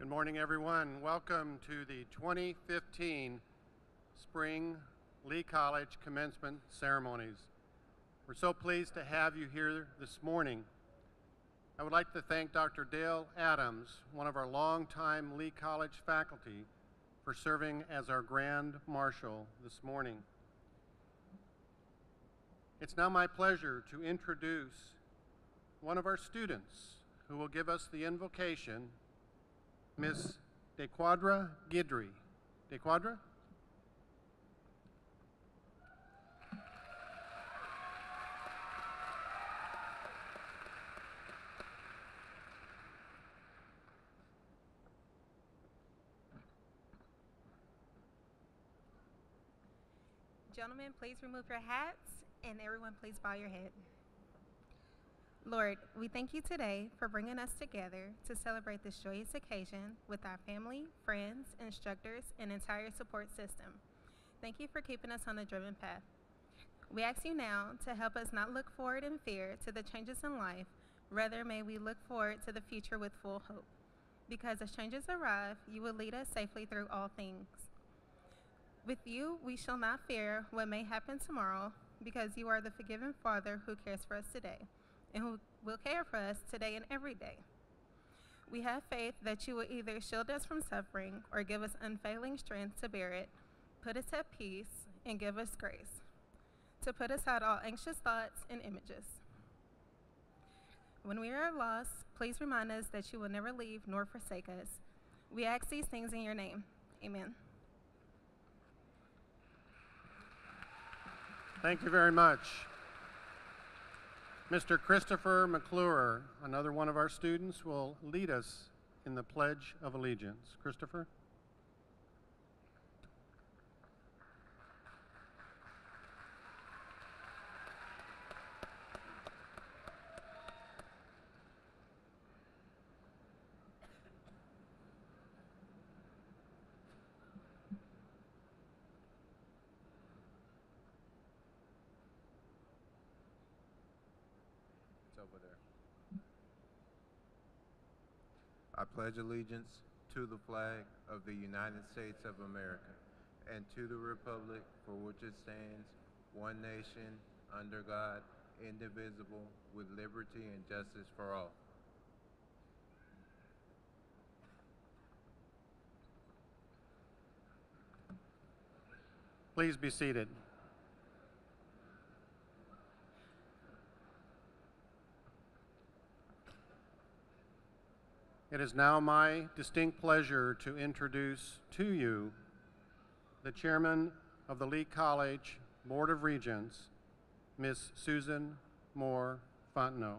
Good morning, everyone. Welcome to the 2015 Spring Lee College Commencement Ceremonies. We're so pleased to have you here this morning. I would like to thank Dr. Dale Adams, one of our longtime Lee College faculty, for serving as our Grand Marshal this morning. It's now my pleasure to introduce one of our students who will give us the invocation, Miss DeQuadra Guidry. DeQuadra? Gentlemen, please remove your hats, and everyone please bow your head. Lord, we thank you today for bringing us together to celebrate this joyous occasion with our family, friends, instructors, and entire support system. Thank you for keeping us on a driven path. We ask you now to help us not look forward in fear to the changes in life, rather may we look forward to the future with full hope. Because as changes arrive, you will lead us safely through all things. With you, we shall not fear what may happen tomorrow, because you are the forgiving Father who cares for us today, and who will care for us today and every day. We have faith that you will either shield us from suffering or give us unfailing strength to bear it, put us at peace, and give us grace, to put aside all anxious thoughts and images. When we are lost, please remind us that you will never leave nor forsake us. We ask these things in your name. Amen. Thank you very much. Mr. Christopher McClure, another one of our students, will lead us in the Pledge of Allegiance. Christopher? Over there. I pledge allegiance to the flag of the United States of America and to the republic for which it stands, one nation, under God, indivisible, with liberty and justice for all. Please be seated. It is now my distinct pleasure to introduce to you the chairman of the Lee College Board of Regents, Ms. Susan Moore Fontenot.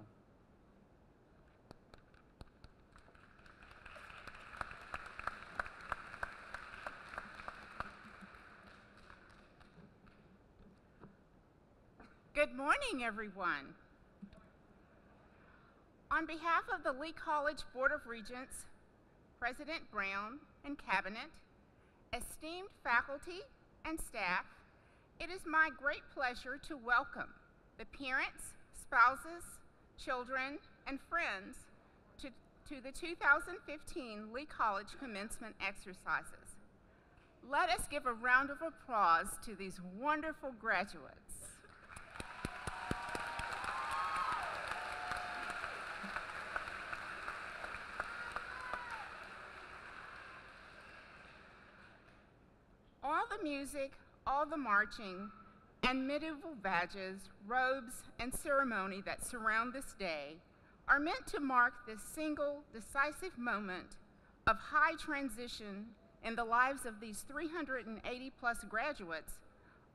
Good morning, everyone. On behalf of the Lee College Board of Regents, President Brown and Cabinet, esteemed faculty and staff, it is my great pleasure to welcome the parents, spouses, children, and friends to the 2015 Lee College Commencement Exercises. Let us give a round of applause to these wonderful graduates. All the music, all the marching, and medieval badges, robes, and ceremony that surround this day are meant to mark this single, decisive moment of high transition in the lives of these 380-plus graduates,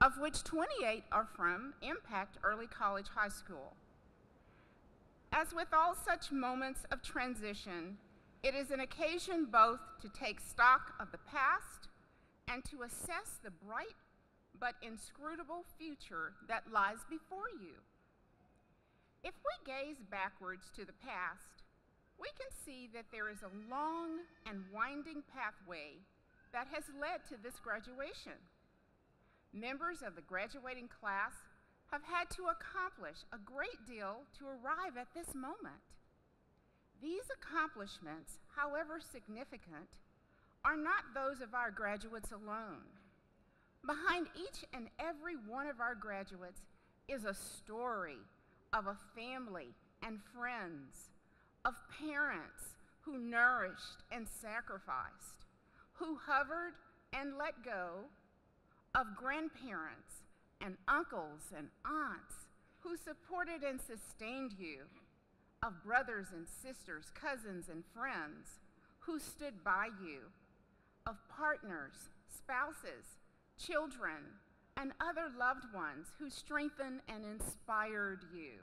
of which 28 are from Impact Early College High School. As with all such moments of transition, it is an occasion both to take stock of the past and to assess the bright but inscrutable future that lies before you. If we gaze backwards to the past, we can see that there is a long and winding pathway that has led to this graduation. Members of the graduating class have had to accomplish a great deal to arrive at this moment. These accomplishments, however significant, are not those of our graduates alone. Behind each and every one of our graduates is a story of a family and friends, of parents who nourished and sacrificed, who hovered and let go, of grandparents and uncles and aunts who supported and sustained you, of brothers and sisters, cousins and friends who stood by you, of partners, spouses, children, and other loved ones who strengthened and inspired you.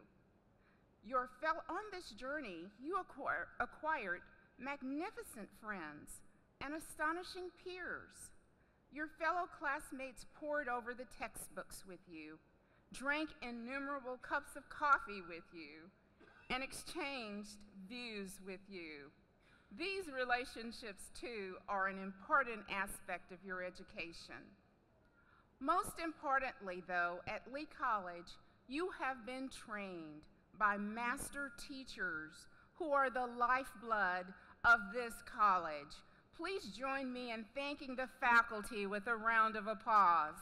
On this journey, you acquired magnificent friends and astonishing peers. Your fellow classmates pored over the textbooks with you, drank innumerable cups of coffee with you, and exchanged views with you. These relationships, too, are an important aspect of your education. Most importantly, though, at Lee College, you have been trained by master teachers who are the lifeblood of this college. Please join me in thanking the faculty with a round of applause.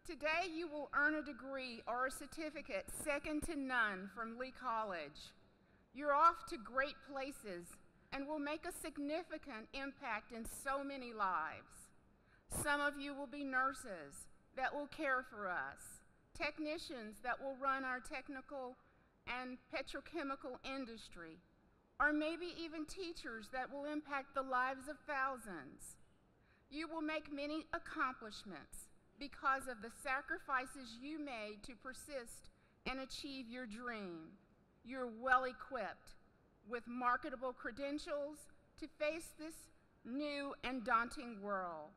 Today, you will earn a degree or a certificate second to none from Lee College. You're off to great places and will make a significant impact in so many lives. Some of you will be nurses that will care for us, technicians that will run our technical and petrochemical industry, or maybe even teachers that will impact the lives of thousands. You will make many accomplishments because of the sacrifices you made to persist and achieve your dream. You're well equipped with marketable credentials to face this new and daunting world.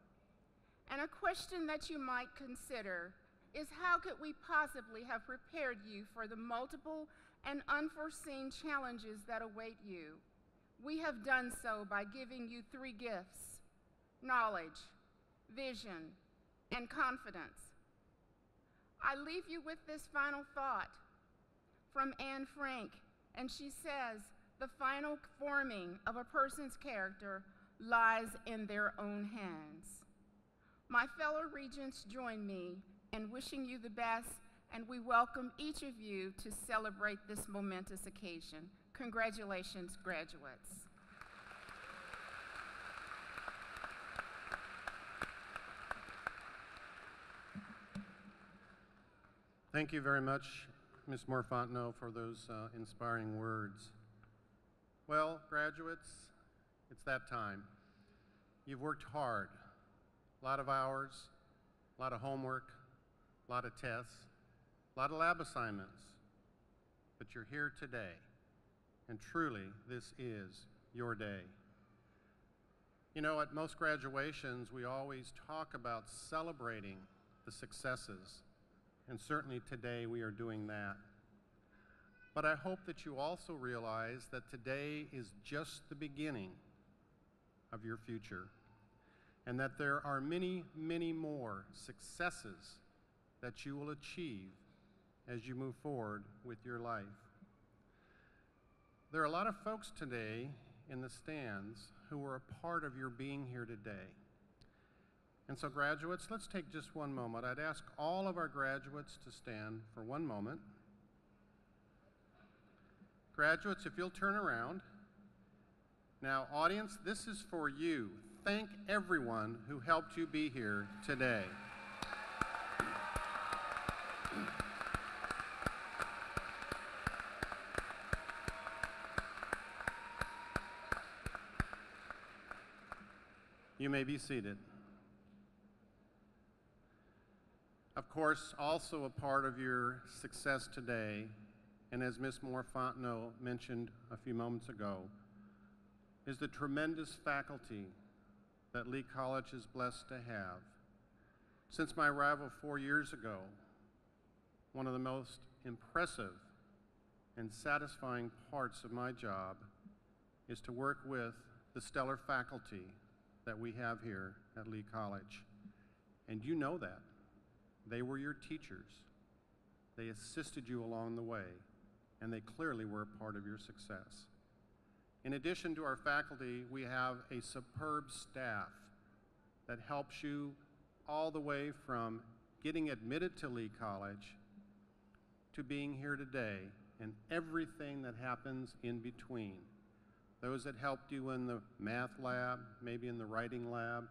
And a question that you might consider is, how could we possibly have prepared you for the multiple and unforeseen challenges that await you? We have done so by giving you 3 gifts: knowledge, vision, and confidence. I leave you with this final thought from Anne Frank, and she says, the final forming of a person's character lies in their own hands. My fellow regents join me in wishing you the best, and we welcome each of you to celebrate this momentous occasion. Congratulations, graduates. Thank you very much, Ms. Moore-Fontenot, for those inspiring words. Well, graduates, it's that time. You've worked hard, a lot of hours, a lot of homework, a lot of tests, a lot of lab assignments, but you're here today, and truly, this is your day. You know, at most graduations, we always talk about celebrating the successes, and certainly today we are doing that. But I hope that you also realize that today is just the beginning of your future, and that there are many, many more successes that you will achieve as you move forward with your life. There are a lot of folks today in the stands who were a part of your being here today. And so graduates, let's take just one moment. I'd ask all of our graduates to stand for one moment. Graduates, if you'll turn around. Now, audience, this is for you. Thank everyone who helped you be here today. You may be seated. Of course, also a part of your success today, and as Ms. Moore-Fontenot mentioned a few moments ago, is the tremendous faculty that Lee College is blessed to have. Since my arrival 4 years ago, one of the most impressive and satisfying parts of my job is to work with the stellar faculty that we have here at Lee College. And you know that. They were your teachers. They assisted you along the way, and they clearly were a part of your success. In addition to our faculty, we have a superb staff that helps you all the way from getting admitted to Lee College to being here today and everything that happens in between. Those that helped you in the math lab, maybe in the writing lab,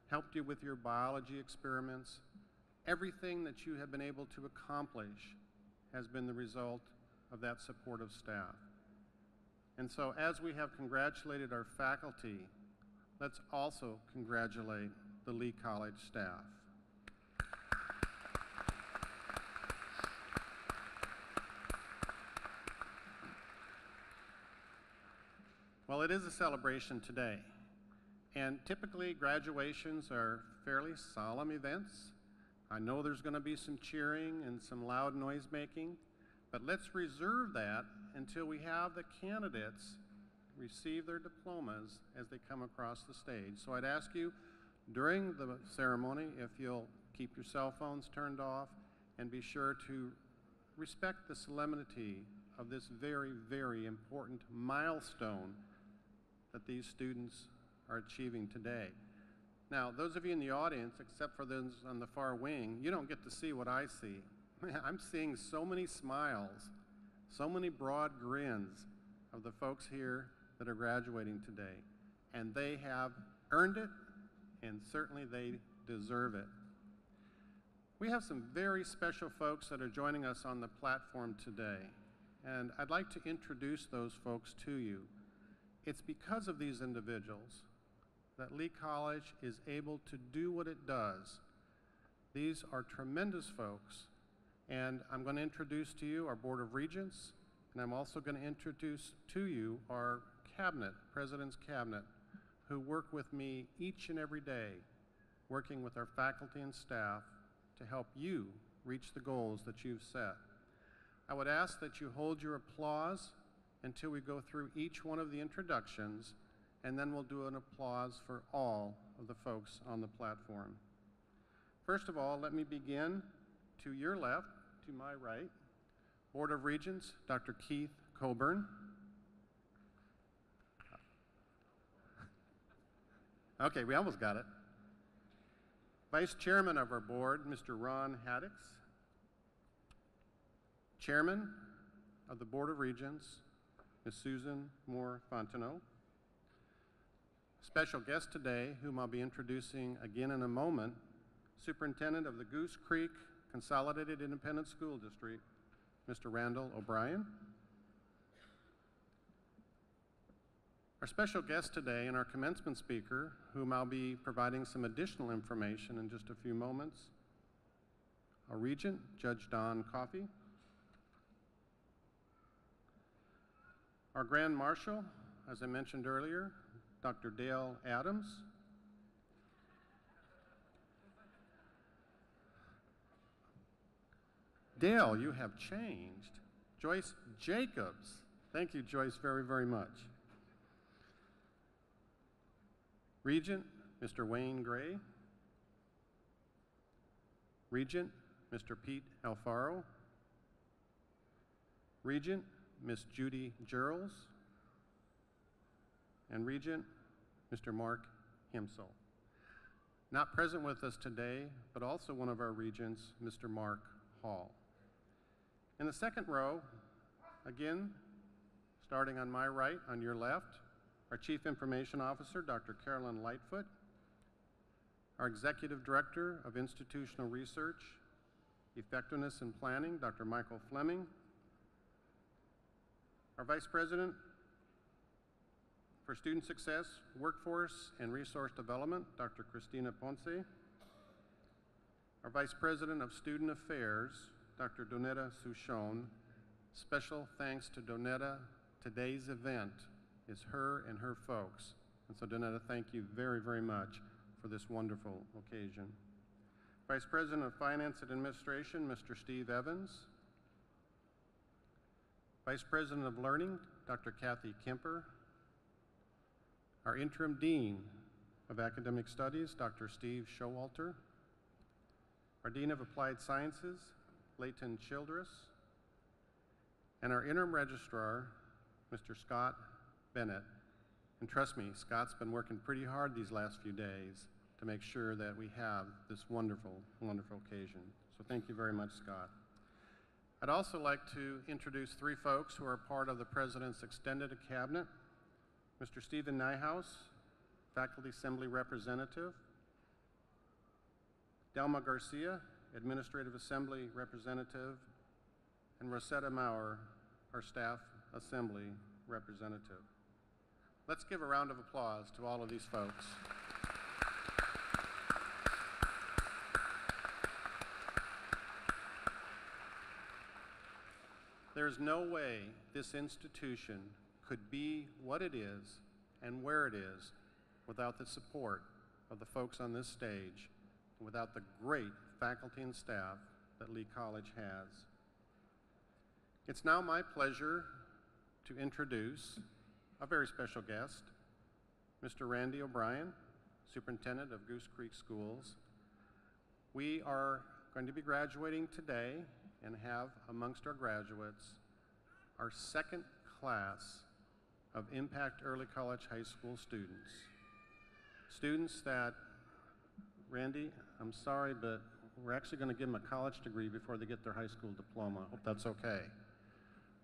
helped you with your biology experiments. Everything that you have been able to accomplish has been the result of that supportive staff. And so as we have congratulated our faculty, let's also congratulate the Lee College staff. Well, it is a celebration today, and typically graduations are fairly solemn events. I know there's going to be some cheering and some loud noise making, but let's reserve that until we have the candidates receive their diplomas as they come across the stage. So I'd ask you during the ceremony if you'll keep your cell phones turned off and be sure to respect the solemnity of this very, very important milestone that these students are achieving today. Now, those of you in the audience, except for those on the far wing, you don't get to see what I see. I'm seeing so many smiles, so many broad grins of the folks here that are graduating today. And they have earned it, and certainly they deserve it. We have some very special folks that are joining us on the platform today, and I'd like to introduce those folks to you. It's because of these individuals that Lee College is able to do what it does. These are tremendous folks, and I'm going to introduce to you our Board of Regents, and I'm also going to introduce to you our cabinet, President's Cabinet, who work with me each and every day, working with our faculty and staff to help you reach the goals that you've set. I would ask that you hold your applause until we go through each one of the introductions, and then we'll do an applause for all of the folks on the platform. First of all, let me begin to your left, to my right, Board of Regents, Dr. Keith Coburn. Okay, we almost got it. Vice Chairman of our board, Mr. Ron Haddix. Chairman of the Board of Regents, Ms. Susan Moore Fontenot. Special guest today, whom I'll be introducing again in a moment, Superintendent of the Goose Creek Consolidated Independent School District, Mr. Randall O'Brien. Our special guest today and our commencement speaker, whom I'll be providing some additional information in just a few moments, our Regent, Judge Don Coffey. Our Grand Marshal, as I mentioned earlier, Dr. Dale Adams. Dale, you have changed. Joyce Jacobs. Thank you, Joyce, very, very much. Regent, Mr. Wayne Gray. Regent, Mr. Pete Alfaro. Regent, Miss Judy Gerals. And Regent, Mr. Mark Himsel. Not present with us today, but also one of our regents, Mr. Mark Hall. In the second row, again, starting on my right, on your left, our Chief Information Officer, Dr. Carolyn Lightfoot, our Executive Director of Institutional Research, Effectiveness and Planning, Dr. Michael Fleming, our Vice President for Student Success, Workforce, and Resource Development, Dr. Christina Ponce, our Vice President of Student Affairs, Dr. Donetta Souchon. Special thanks to Donetta. Today's event is her and her folks. And so Donetta, thank you very, very much for this wonderful occasion. Vice President of Finance and Administration, Mr. Steve Evans. Vice President of Learning, Dr. Kathy Kemper. Our Interim Dean of Academic Studies, Dr. Steve Showalter. our Dean of Applied Sciences, Leighton Childress, and our interim registrar, Mr. Scott Bennett. And trust me, Scott's been working pretty hard these last few days to make sure that we have this wonderful, wonderful occasion. So thank you very much, Scott. I'd also like to introduce three folks who are part of the President's Extended Cabinet. Mr. Stephen Nyhouse, Faculty Assembly Representative. Delma Garcia, Administrative Assembly Representative. And Rosetta Maurer, our Staff Assembly Representative. Let's give a round of applause to all of these folks. There's no way this institution could be what it is and where it is without the support of the folks on this stage, and without the great faculty and staff that Lee College has. It's now my pleasure to introduce a very special guest, Mr. Randy O'Brien, Superintendent of Goose Creek Schools. We are going to be graduating today and have amongst our graduates our second class of Impact Early College High School students. Students that, Randy, I'm sorry, but we're actually going to give them a college degree before they get their high school diploma. I hope that's okay.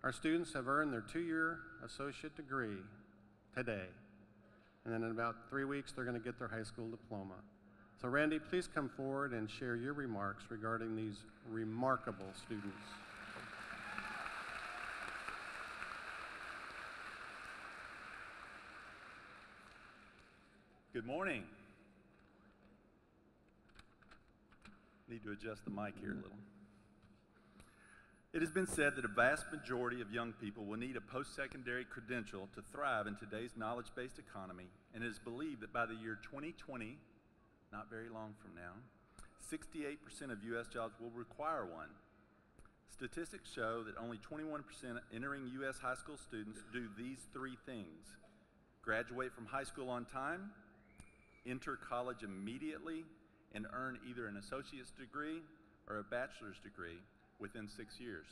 Our students have earned their 2-year associate degree today, and then in about 3 weeks they're going to get their high school diploma. So Randy, please come forward and share your remarks regarding these remarkable students. Good morning. Need to adjust the mic here a little. It has been said that a vast majority of young people will need a post-secondary credential to thrive in today's knowledge-based economy, and it is believed that by the year 2020, not very long from now, 68% of U.S. jobs will require one. Statistics show that only 21% entering U.S. high school students do these three things: graduate from high school on time, enter college immediately, and earn either an associate's degree or a bachelor's degree within 6 years.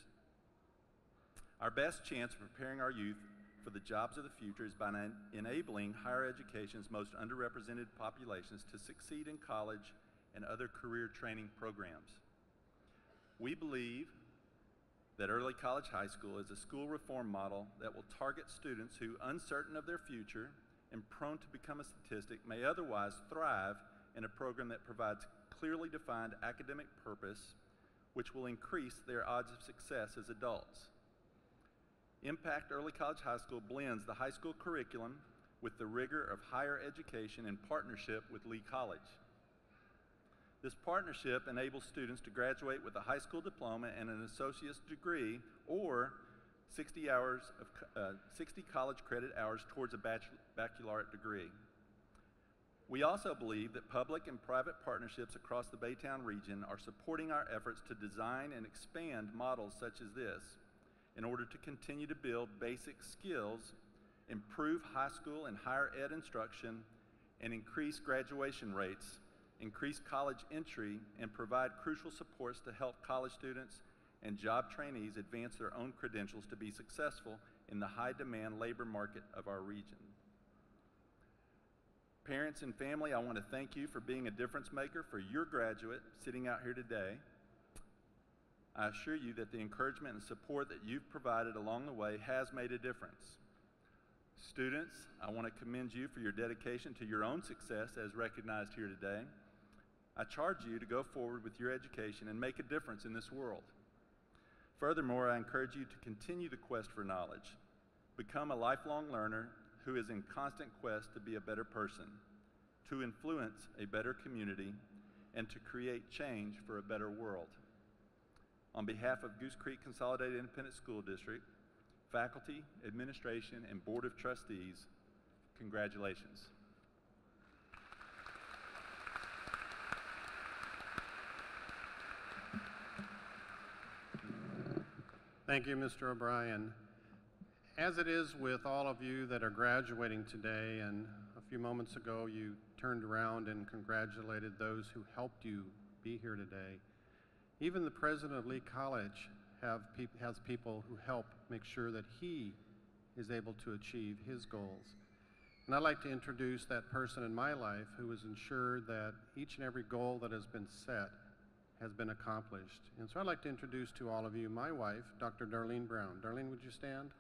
Our best chance of preparing our youth for the jobs of the future is by enabling higher education's most underrepresented populations to succeed in college and other career training programs. We believe that Early College High School is a school reform model that will target students who, uncertain of their future and prone to become a statistic, may otherwise thrive in a program that provides clearly defined academic purpose, which will increase their odds of success as adults. Impact Early College High School blends the high school curriculum with the rigor of higher education in partnership with Lee College. This partnership enables students to graduate with a high school diploma and an associate's degree, or 60 college credit hours towards a baccalaureate degree. We also believe that public and private partnerships across the Baytown region are supporting our efforts to design and expand models such as this in order to continue to build basic skills, improve high school and higher ed instruction, and increase graduation rates, increase college entry, and provide crucial supports to help college students and job trainees advance their own credentials to be successful in the high-demand labor market of our region. Parents and family, I want to thank you for being a difference maker for your graduate sitting out here today. I assure you that the encouragement and support that you've provided along the way has made a difference. Students, I want to commend you for your dedication to your own success as recognized here today. I charge you to go forward with your education and make a difference in this world. Furthermore, I encourage you to continue the quest for knowledge. Become a lifelong learner who is in constant quest to be a better person, to influence a better community, and to create change for a better world. On behalf of Goose Creek Consolidated Independent School District, faculty, administration, and Board of Trustees, congratulations. Thank you, Mr. O'Brien. As it is with all of you that are graduating today, and a few moments ago you turned around and congratulated those who helped you be here today, Even the president of Lee College has people who help make sure that he is able to achieve his goals. And I'd like to introduce that person in my life who has ensured that each and every goal that has been set has been accomplished. And so I'd like to introduce to all of you my wife, Dr. Darlene Brown. Darlene, would you stand?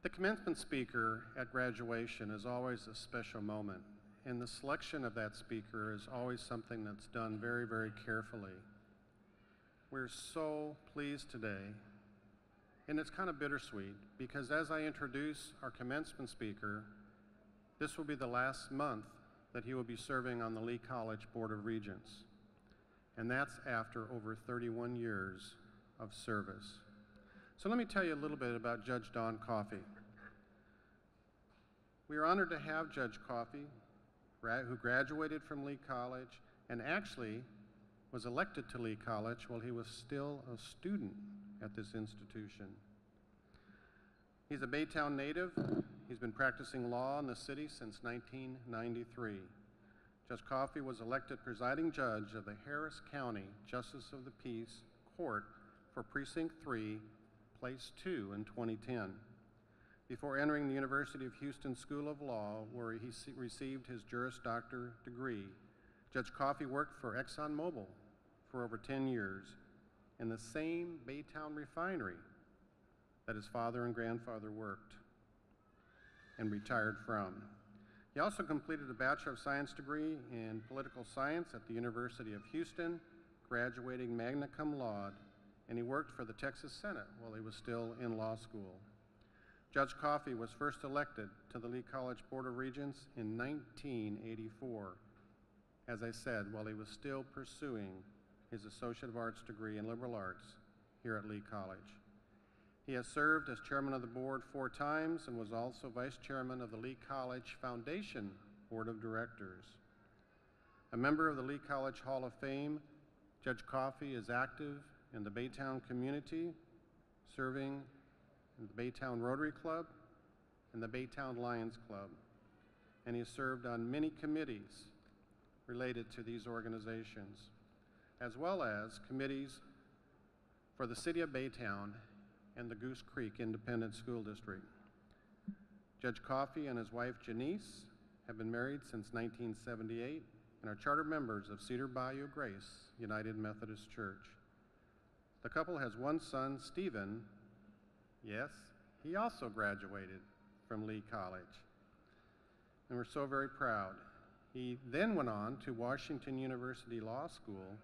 The commencement speaker at graduation is always a special moment, and the selection of that speaker is always something that's done very, very carefully. We're so pleased today, and it's kind of bittersweet, because as I introduce our commencement speaker, this will be the last month that he will be serving on the Lee College Board of Regents, and that's after over 31 years of service. So let me tell you a little bit about Judge Don Coffey. We are honored to have Judge Coffey, who graduated from Lee College and actually was elected to Lee College while he was still a student at this institution. He's a Baytown native. He's been practicing law in the city since 1993. Judge Coffey was elected presiding judge of the Harris County Justice of the Peace Court for Precinct 3, Place 2 in 2010. Before entering the University of Houston School of Law, where he received his Juris Doctor degree, Judge Coffey worked for ExxonMobil for over 10 years in the same Baytown refinery that his father and grandfather worked and retired from. He also completed a Bachelor of Science degree in Political Science at the University of Houston, graduating magna cum laude, and he worked for the Texas Senate while he was still in law school. Judge Coffey was first elected to the Lee College Board of Regents in 1984, as I said, while he was still pursuing his Associate of Arts degree in Liberal Arts here at Lee College. He has served as chairman of the board 4 times and was also vice chairman of the Lee College Foundation Board of Directors. A member of the Lee College Hall of Fame, Judge Coffey is active in the Baytown community, serving in the Baytown Rotary Club and the Baytown Lions Club, and he has served on many committees related to these organizations, as well as committees for the City of Baytown and the Goose Creek Independent School District. Judge Coffey and his wife Janice have been married since 1978 and are charter members of Cedar Bayou Grace United Methodist Church. The couple has one son, Stephen. Yes, he also graduated from Lee College, and we're so very proud. He then went on to Washington University Law School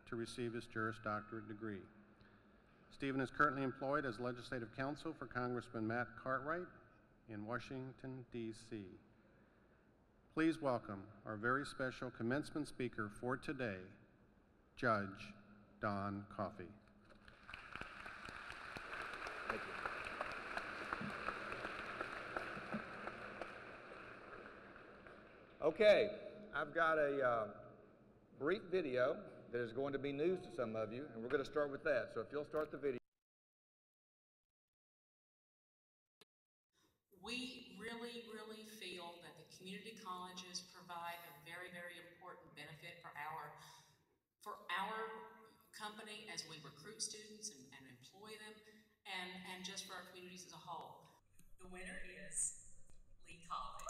to receive his Juris Doctorate degree. Stephen is currently employed as legislative counsel for Congressman Matt Cartwright in Washington, D.C. Please welcome our very special commencement speaker for today, Judge Don Coffey. Thank you. Okay, I've got a brief video that is going to be news to some of you, and we're going to start with that. So if you'll start the video. We really feel that the community colleges provide a very important benefit for our company as we recruit students and employ them, and just for our communities as a whole. The winner is Lee College.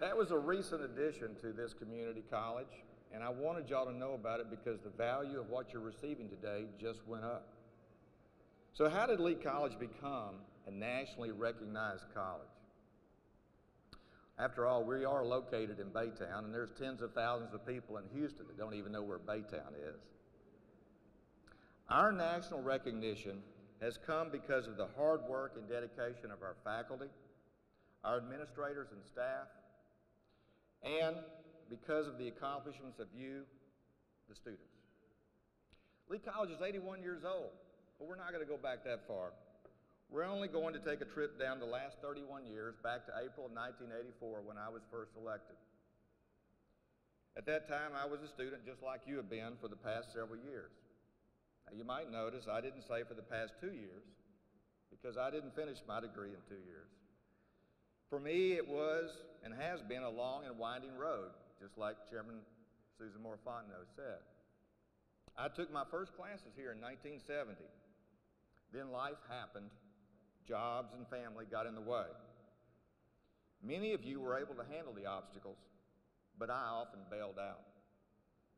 That was a recent addition to this community college. And I wanted y'all to know about it because the value of what you're receiving today just went up. So how did Lee College become a nationally recognized college? After all, we are located in Baytown, and there's tens of thousands of people in Houston that don't even know where Baytown is. Our national recognition has come because of the hard work and dedication of our faculty, our administrators and staff, and because of the accomplishments of you, the students. Lee College is 81 years old, but we're not going to go back that far. We're only going to take a trip down the last 31 years, back to April of 1984 when I was first elected. At that time, I was a student just like you have been for the past several years. Now, you might notice I didn't say for the past 2 years, because I didn't finish my degree in 2 years. For me, it was and has been a long and winding road, just like Chairman Susan Moore Fontenot said. I took my first classes here in 1970. Then life happened. Jobs and family got in the way. Many of you were able to handle the obstacles, but I often bailed out.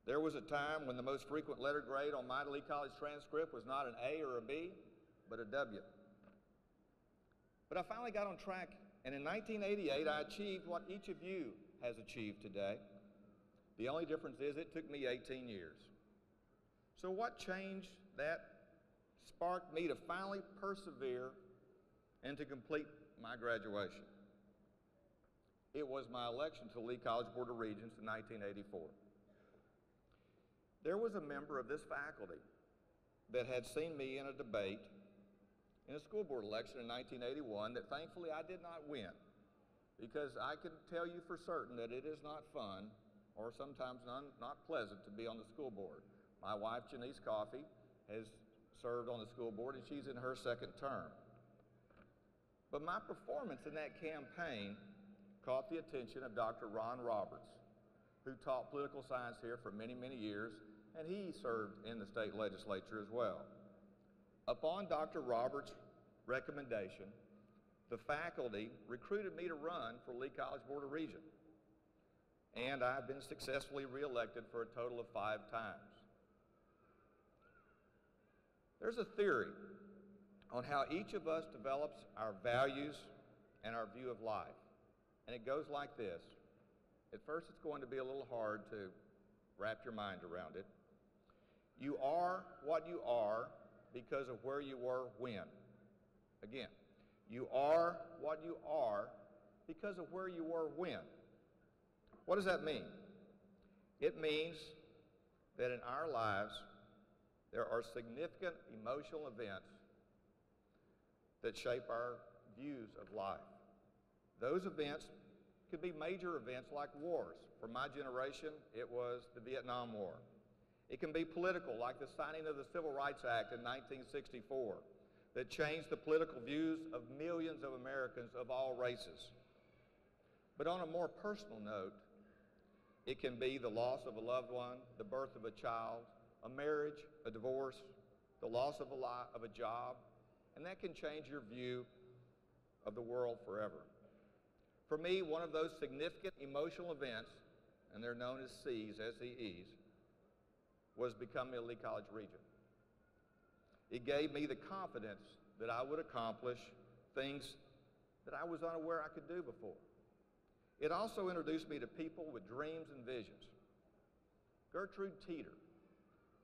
There was a time when the most frequent letter grade on my Lee College transcript was not an A or a B, but a W. But I finally got on track, and in 1988, I achieved what each of you has achieved today. The only difference is it took me 18 years. So what changed that sparked me to finally persevere and to complete my graduation? It was my election to the Lee College Board of Regents in 1984. There was a member of this faculty that had seen me in a debate in a school board election in 1981 that thankfully I did not win, because I can tell you for certain that it is not fun or sometimes not pleasant to be on the school board. My wife, Janice Coffey, has served on the school board and she's in her second term. But my performance in that campaign caught the attention of Dr. Ron Roberts, who taught political science here for many, many years, and he served in the state legislature as well. Upon Dr. Roberts' recommendation, the faculty recruited me to run for Lee College Board of Regents, and I've been successfully reelected for a total of 5 times. There's a theory on how each of us develops our values and our view of life, and it goes like this. At first, it's going to be a little hard to wrap your mind around it. You are what you are because of where you were when. Again, you are what you are because of where you were when. What does that mean? It means that in our lives, there are significant emotional events that shape our views of life. Those events could be major events like wars. For my generation, it was the Vietnam War. It can be political, like the signing of the Civil Rights Act in 1964, that changed the political views of millions of Americans of all races. But on a more personal note, it can be the loss of a loved one, the birth of a child, a marriage, a divorce, the loss of a job, and that can change your view of the world forever. For me, one of those significant emotional events, and they're known as C's, S-E-Es, was becoming a Lee College Regent. It gave me the confidence that I would accomplish things that I was unaware I could do before. It also introduced me to people with dreams and visions. Gertrude Teeter,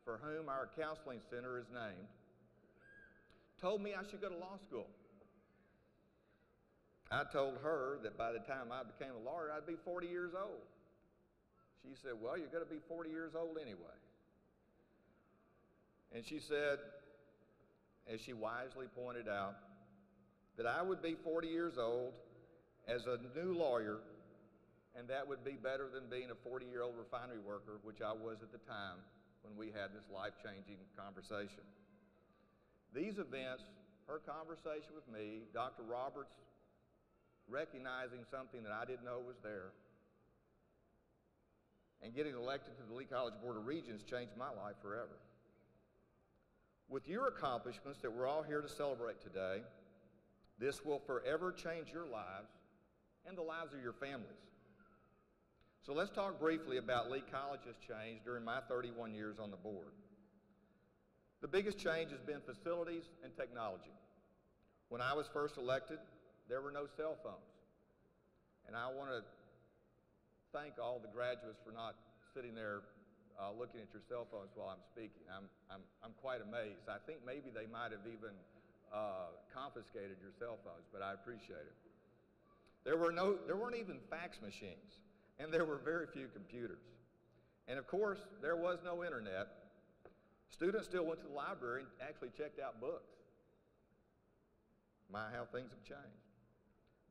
for whom our counseling center is named, told me I should go to law school. I told her that by the time I became a lawyer, I'd be 40 years old. She said, well, you're going to be 40 years old anyway. And she said, as she wisely pointed out, that I would be 40 years old as a new lawyer, and that would be better than being a 40-year-old refinery worker, which I was at the time when we had this life-changing conversation. These events, her conversation with me, Dr. Roberts recognizing something that I didn't know was there, and getting elected to the Lee College Board of Regents changed my life forever. With your accomplishments that we're all here to celebrate today, this will forever change your lives and the lives of your families. So let's talk briefly about Lee College's change during my 31 years on the board. The biggest change has been facilities and technology. When I was first elected, there were no cell phones. And I want to thank all the graduates for not sitting there looking at your cell phones while I'm speaking. I'm quite amazed. I think maybe they might have even confiscated your cell phones, but I appreciate it. There weren't even fax machines, and there were very few computers. And of course, there was no internet. Students still went to the library and actually checked out books. My, how things have changed.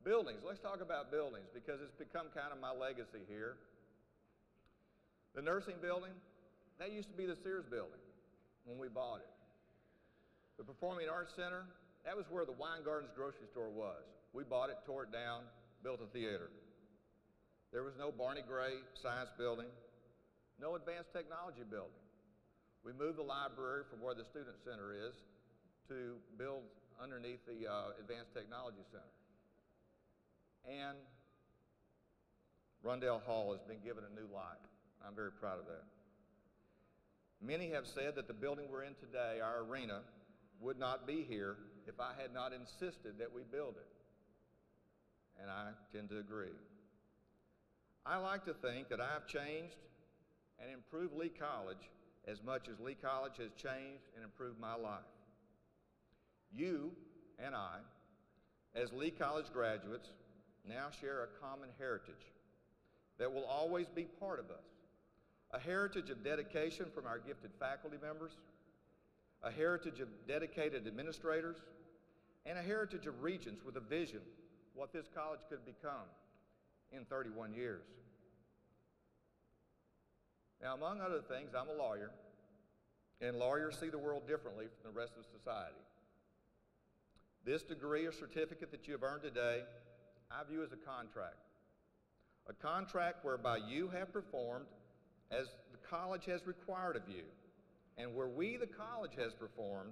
Buildings, let's talk about buildings because it's become kind of my legacy here. The nursing building, that used to be the Sears building when we bought it. The Performing Arts Center, that was where the Weingarten's grocery store was. We bought it, tore it down, built a theater. There was no Barney Gray Science Building, no Advanced Technology Building. We moved the library from where the Student Center is to build underneath the Advanced Technology Center. And Rundell Hall has been given a new life. I'm very proud of that. Many have said that the building we're in today, our arena, would not be here if I had not insisted that we build it. And I tend to agree. I like to think that I've changed and improved Lee College as much as Lee College has changed and improved my life. You and I, as Lee College graduates, now share a common heritage that will always be part of us. A heritage of dedication from our gifted faculty members, a heritage of dedicated administrators, and a heritage of regents with a vision what this college could become in 31 years. Now, among other things, I'm a lawyer, and lawyers see the world differently from the rest of society. This degree or certificate that you have earned today, I view as a contract whereby you have performed as the college has required of you, and where we, the college, has performed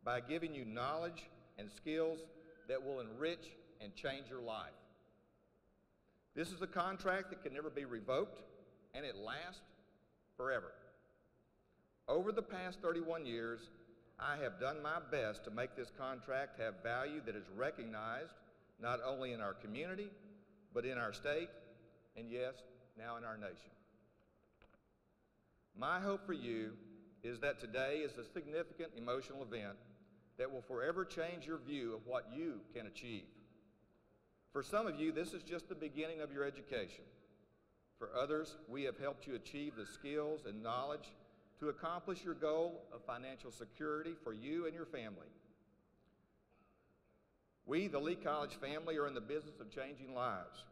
by giving you knowledge and skills that will enrich and change your life. This is a contract that can never be revoked, and it lasts forever. Over the past 31 years, I have done my best to make this contract have value that is recognized not only in our community, but in our state, and yes, now in our nation. My hope for you is that today is a significant emotional event that will forever change your view of what you can achieve. For some of you, this is just the beginning of your education. For others, we have helped you achieve the skills and knowledge to accomplish your goal of financial security for you and your family. We, the Lee College family, are in the business of changing lives.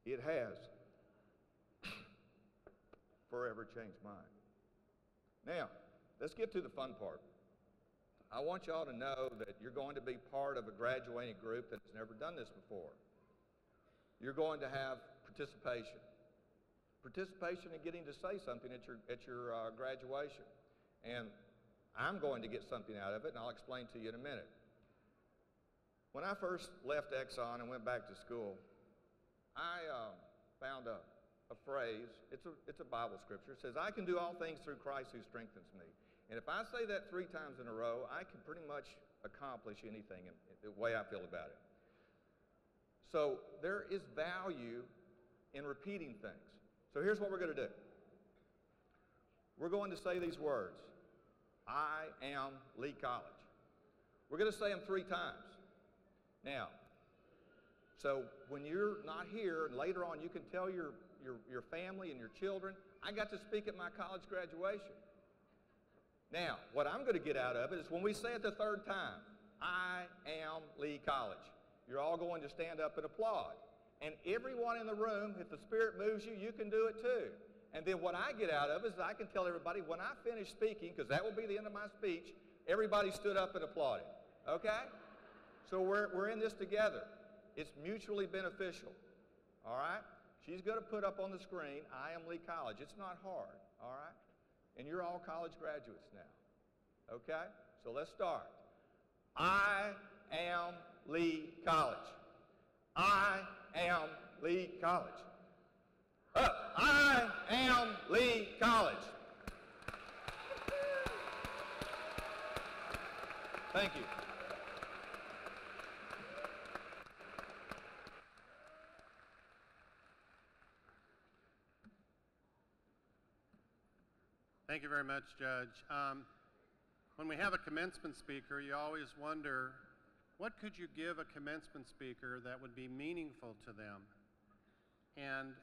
It has forever changed mine. Now, let's get to the fun part. I want y'all to know that you're going to be part of a graduating group that has never done this before. You're going to have participation. Participation in getting to say something at your graduation. And I'm going to get something out of it, and I'll explain to you in a minute. When I first left Exxon and went back to school, I found a phrase. It's a Bible scripture. It says, I can do all things through Christ who strengthens me. And if I say that 3 times in a row, I can pretty much accomplish anything in the way I feel about it. So there is value in repeating things. So here's what we're going to do. We're going to say these words. I am Lee College. We're going to say them 3 times. Now, so when you're not here, and later on you can tell your family and your children, I got to speak at my college graduation. Now, what I'm going to get out of it is when we say it the 3rd time, I am Lee College, you're all going to stand up and applaud. And everyone in the room, if the Spirit moves you, you can do it too. And then what I get out of it is I can tell everybody when I finish speaking, because that will be the end of my speech, everybody stood up and applauded. Okay? So we're in this together. It's mutually beneficial. All right? She's going to put up on the screen, I am Lee College. It's not hard. All right? And you're all college graduates now. Okay? So let's start. I am Lee College. I am Lee College. Up. I am Lee College. Thank you. Thank you very much, Judge. When we have a commencement speaker, you always wonder, what could you give a commencement speaker that would be meaningful to them? And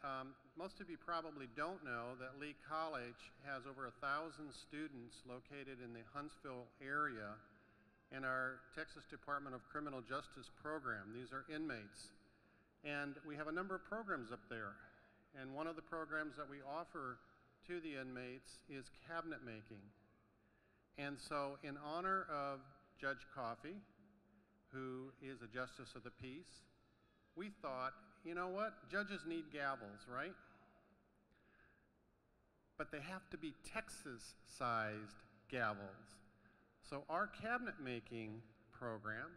most of you probably don't know that Lee College has over 1,000 students located in the Huntsville area in our Texas Department of Criminal Justice program. These are inmates. And we have a number of programs up there. And one of the programs that we offer to the inmates is cabinet making. And so in honor of Judge Coffey, who is a justice of the peace, we thought, you know what? Judges need gavels, right? But they have to be Texas-sized gavels. So our cabinet making program,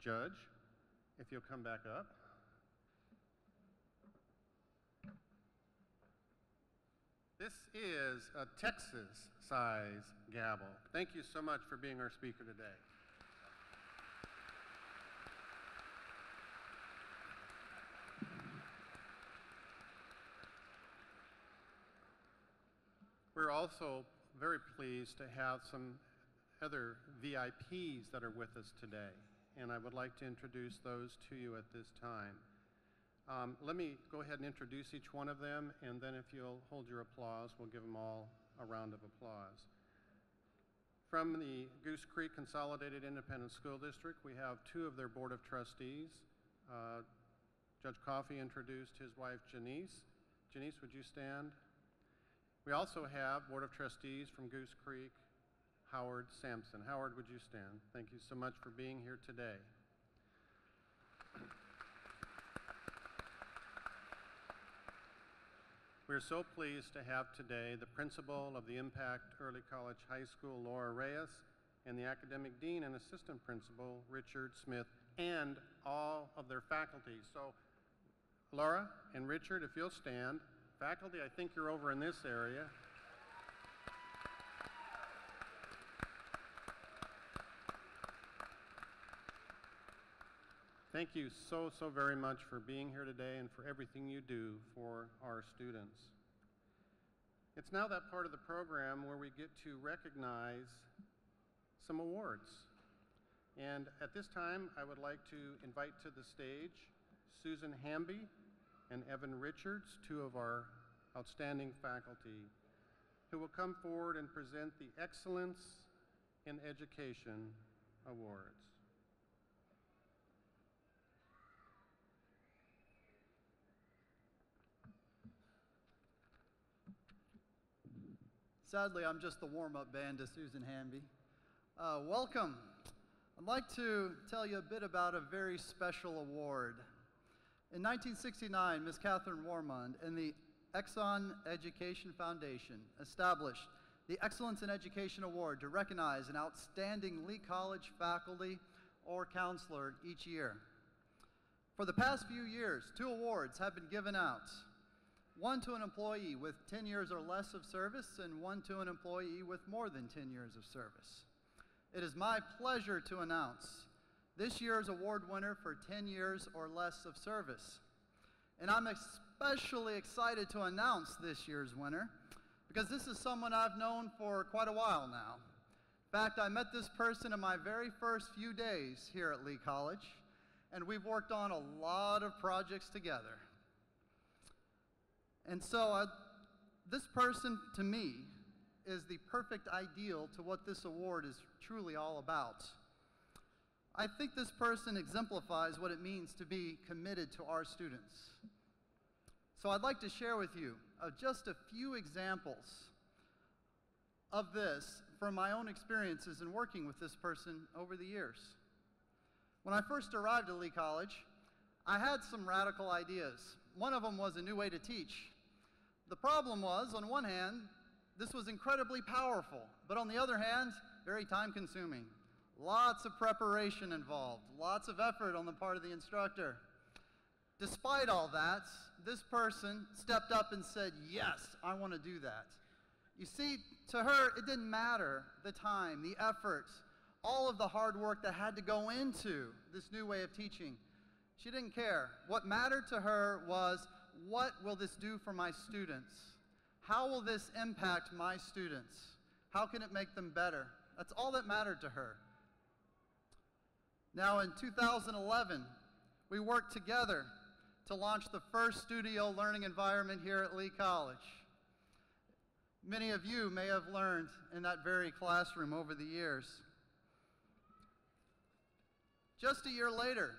Judge, if you'll come back up. This is a Texas-size gavel. Thank you so much for being our speaker today. We're also very pleased to have some other VIPs that are with us today, and I would like to introduce those to you at this time. Let me go ahead and introduce each one of them, and then if you'll hold your applause, we'll give them all a round of applause. From the Goose Creek Consolidated Independent School District, we have two of their Board of Trustees. Judge Coffey introduced his wife, Janice. Janice, would you stand? We also have Board of Trustees from Goose Creek, Howard Sampson. Howard, would you stand? Thank you so much for being here today. We're so pleased to have today the principal of the Impact Early College High School, Laura Reyes, and the academic dean and assistant principal, Richard Smith, and all of their faculty. So, Laura and Richard, if you'll stand. Faculty, I think you're over in this area. Thank you so very much for being here today and for everything you do for our students. It's now that part of the program where we get to recognize some awards. And at this time, I would like to invite to the stage Susan Hamby and Evan Richards, two of our outstanding faculty, who will come forward and present the Excellence in Education Awards. Sadly, I'm just the warm-up band to Susan Hamby. Welcome. I'd like to tell you a bit about a very special award. In 1969, Ms. Catherine Warmond and the Exxon Education Foundation established the Excellence in Education Award to recognize an outstanding Lee College faculty or counselor each year. For the past few years, 2 awards have been given out. One to an employee with 10 years or less of service, and one to an employee with more than 10 years of service. It is my pleasure to announce this year's award winner for 10 years or less of service. And I'm especially excited to announce this year's winner because this is someone I've known for quite a while now. In fact, I met this person in my very first few days here at Lee College, and we've worked on a lot of projects together. And so this person, to me, is the perfect ideal to what this award is truly all about. I think this person exemplifies what it means to be committed to our students. So I'd like to share with you just a few examples of this from my own experiences in working with this person over the years. When I first arrived at Lee College, I had some radical ideas. One of them was a new way to teach. The problem was, on one hand, this was incredibly powerful, but on the other hand, very time-consuming. Lots of preparation involved, lots of effort on the part of the instructor. Despite all that, this person stepped up and said, yes, I want to do that. You see, to her, it didn't matter the time, the effort, all of the hard work that had to go into this new way of teaching. She didn't care. What mattered to her was, what will this do for my students? How will this impact my students? How can it make them better? That's all that mattered to her. Now in 2011, we worked together to launch the first studio learning environment here at Lee College. Many of you may have learned in that very classroom over the years. Just a year later,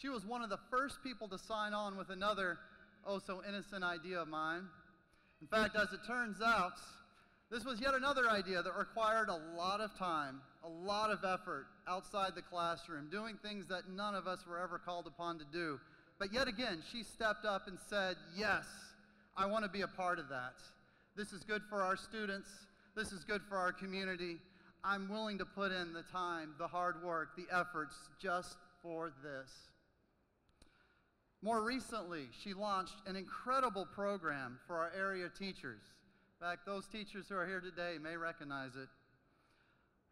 she was one of the first people to sign on with another oh-so-innocent idea of mine. In fact, as it turns out, this was yet another idea that required a lot of time, a lot of effort outside the classroom, doing things that none of us were ever called upon to do. But yet again, she stepped up and said, yes, I want to be a part of that. This is good for our students. This is good for our community. I'm willing to put in the time, the hard work, the efforts just for this. More recently, she launched an incredible program for our area teachers. In fact, those teachers who are here today may recognize it.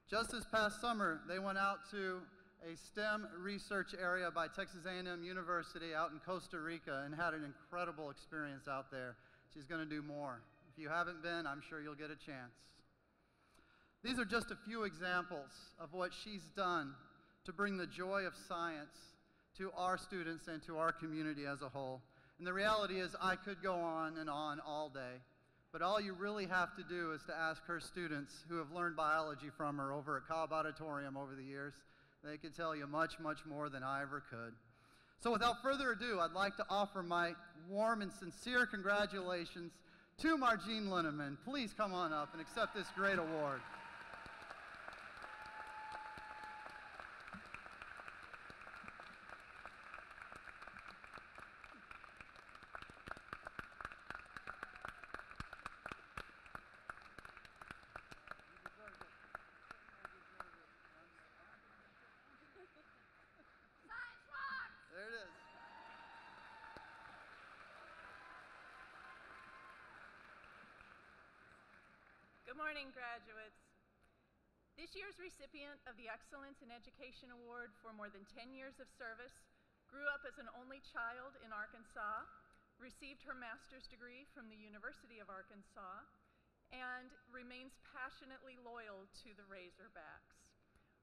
Just this past summer, they went out to a STEM research area by Texas A&M University out in Costa Rica and had an incredible experience out there. She's going to do more. If you haven't been, I'm sure you'll get a chance. These are just a few examples of what she's done to bring the joy of science to our students and to our community as a whole. And the reality is I could go on and on all day, but all you really have to do is to ask her students who have learned biology from her over at Cobb Auditorium over the years. They could tell you much, much more than I ever could. So without further ado, I'd like to offer my warm and sincere congratulations to Margene Linneman. Please come on up and accept this great award. There it is. Good morning, graduates. This year's recipient of the Excellence in Education Award for more than 10 years of service grew up as an only child in Arkansas, received her master's degree from the University of Arkansas, and remains passionately loyal to the Razorbacks.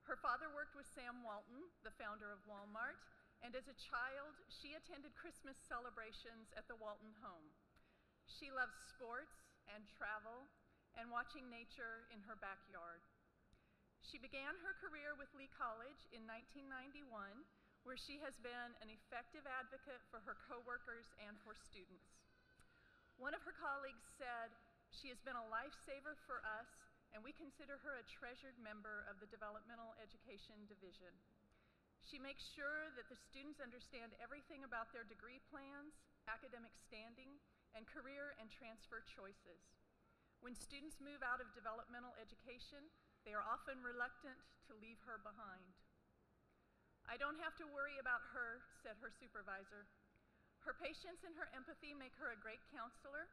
Her father worked with Sam Walton, the founder of Walmart, and as a child, she attended Christmas celebrations at the Walton home. She loves sports and travel and watching nature in her backyard. She began her career with Lee College in 1991, where she has been an effective advocate for her coworkers and for students. One of her colleagues said, "She has been a lifesaver for us, and we consider her a treasured member of the Developmental Education Division. She makes sure that the students understand everything about their degree plans, academic standing, and career and transfer choices. When students move out of developmental education, they are often reluctant to leave her behind." "I don't have to worry about her," said her supervisor. "Her patience and her empathy make her a great counselor,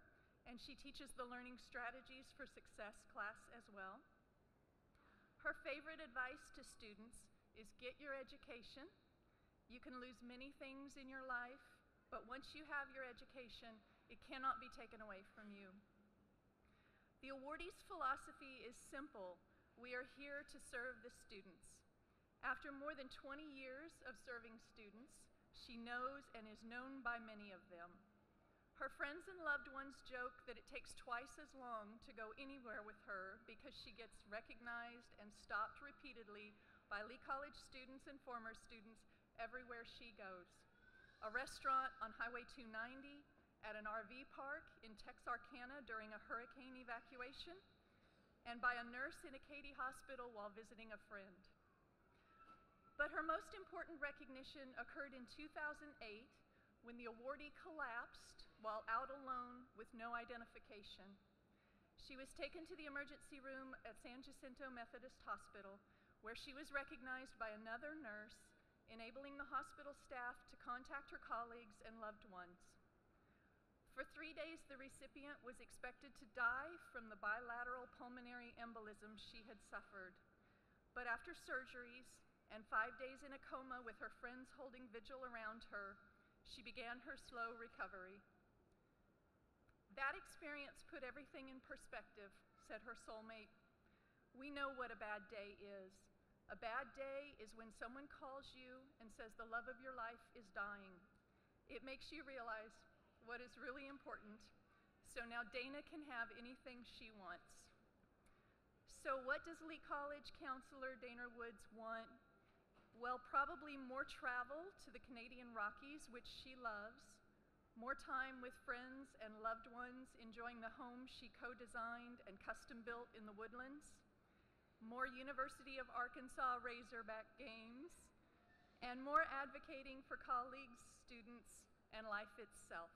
and she teaches the Learning Strategies for Success class as well. Her favorite advice to students is get your education. You can lose many things in your life, but once you have your education, it cannot be taken away from you." The awardee's philosophy is simple. We are here to serve the students. After more than 20 years of serving students, she knows and is known by many of them. Her friends and loved ones joke that it takes twice as long to go anywhere with her because she gets recognized and stopped repeatedly by Lee College students and former students everywhere she goes. A restaurant on Highway 290, at an RV park in Texarkana during a hurricane evacuation, and by a nurse in a Katy hospital while visiting a friend. But her most important recognition occurred in 2008 when the awardee collapsed while out alone with no identification. She was taken to the emergency room at San Jacinto Methodist Hospital, where she was recognized by another nurse enabling the hospital staff to contact her colleagues and loved ones. For 3 days, the recipient was expected to die from the bilateral pulmonary embolism she had suffered. But after surgeries and 5 days in a coma with her friends holding vigil around her, she began her slow recovery. That experience put everything in perspective, said her soulmate. We know what a bad day is. A bad day is when someone calls you and says the love of your life is dying. It makes you realize what is really important, so now Dana can have anything she wants. So what does Lee College counselor Dana Woods want? Well, probably more travel to the Canadian Rockies, which she loves, more time with friends and loved ones enjoying the home she co-designed and custom-built in the Woodlands, more University of Arkansas Razorback games, and more advocating for colleagues, students, and life itself.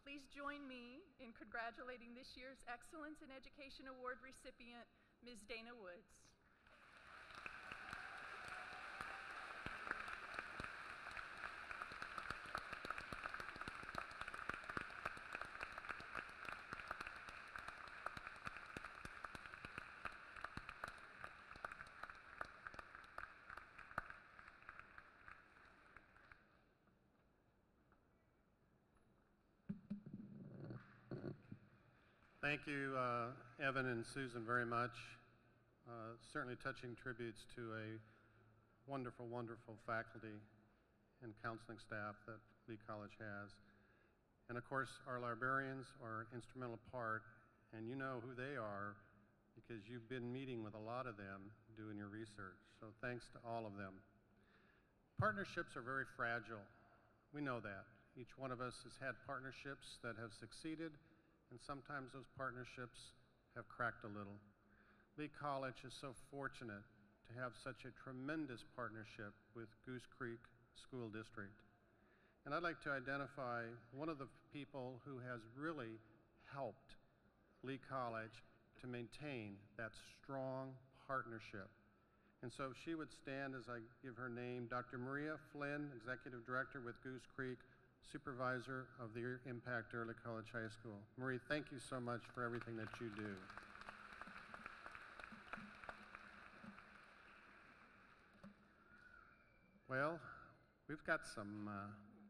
Please join me in congratulating this year's Excellence in Education Award recipient, Ms. Dana Woods. Thank you, Evan and Susan, very much. Certainly touching tributes to a wonderful, wonderful faculty and counseling staff that Lee College has. And of course, our librarians are an instrumental part, and you know who they are because you've been meeting with a lot of them doing your research. So thanks to all of them. Partnerships are very fragile. We know that. Each one of us has had partnerships that have succeeded, and sometimes those partnerships have cracked a little. Lee College is so fortunate to have such a tremendous partnership with Goose Creek School District. And I'd like to identify one of the people who has really helped Lee College to maintain that strong partnership. And so she would stand as I give her name, Dr. Maria Flynn, Executive Director with Goose Creek, Supervisor of the Impact Early College High School. Marie, thank you so much for everything that you do. Well, we've got some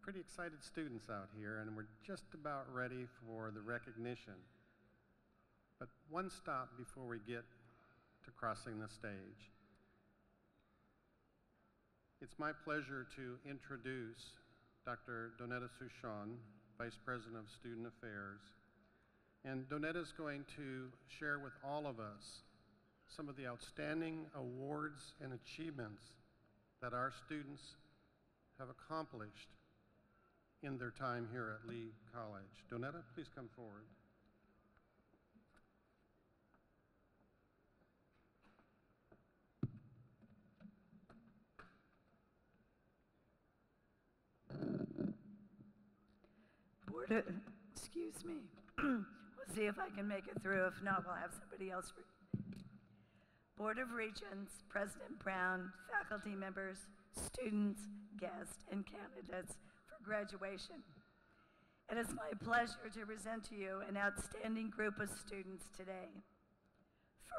pretty excited students out here, and we're just about ready for the recognition. But one stop before we get to crossing the stage. It's my pleasure to introduce Dr. Donetta Souchon, Vice President of Student Affairs. And Donetta's going to share with all of us some of the outstanding awards and achievements that our students have accomplished in their time here at Lee College. Donetta, please come forward. Excuse me. We'll see if I can make it through. If not, we'll have somebody else read. Board of Regents, President Brown, faculty members, students, guests, and candidates for graduation. It is my pleasure to present to you an outstanding group of students today.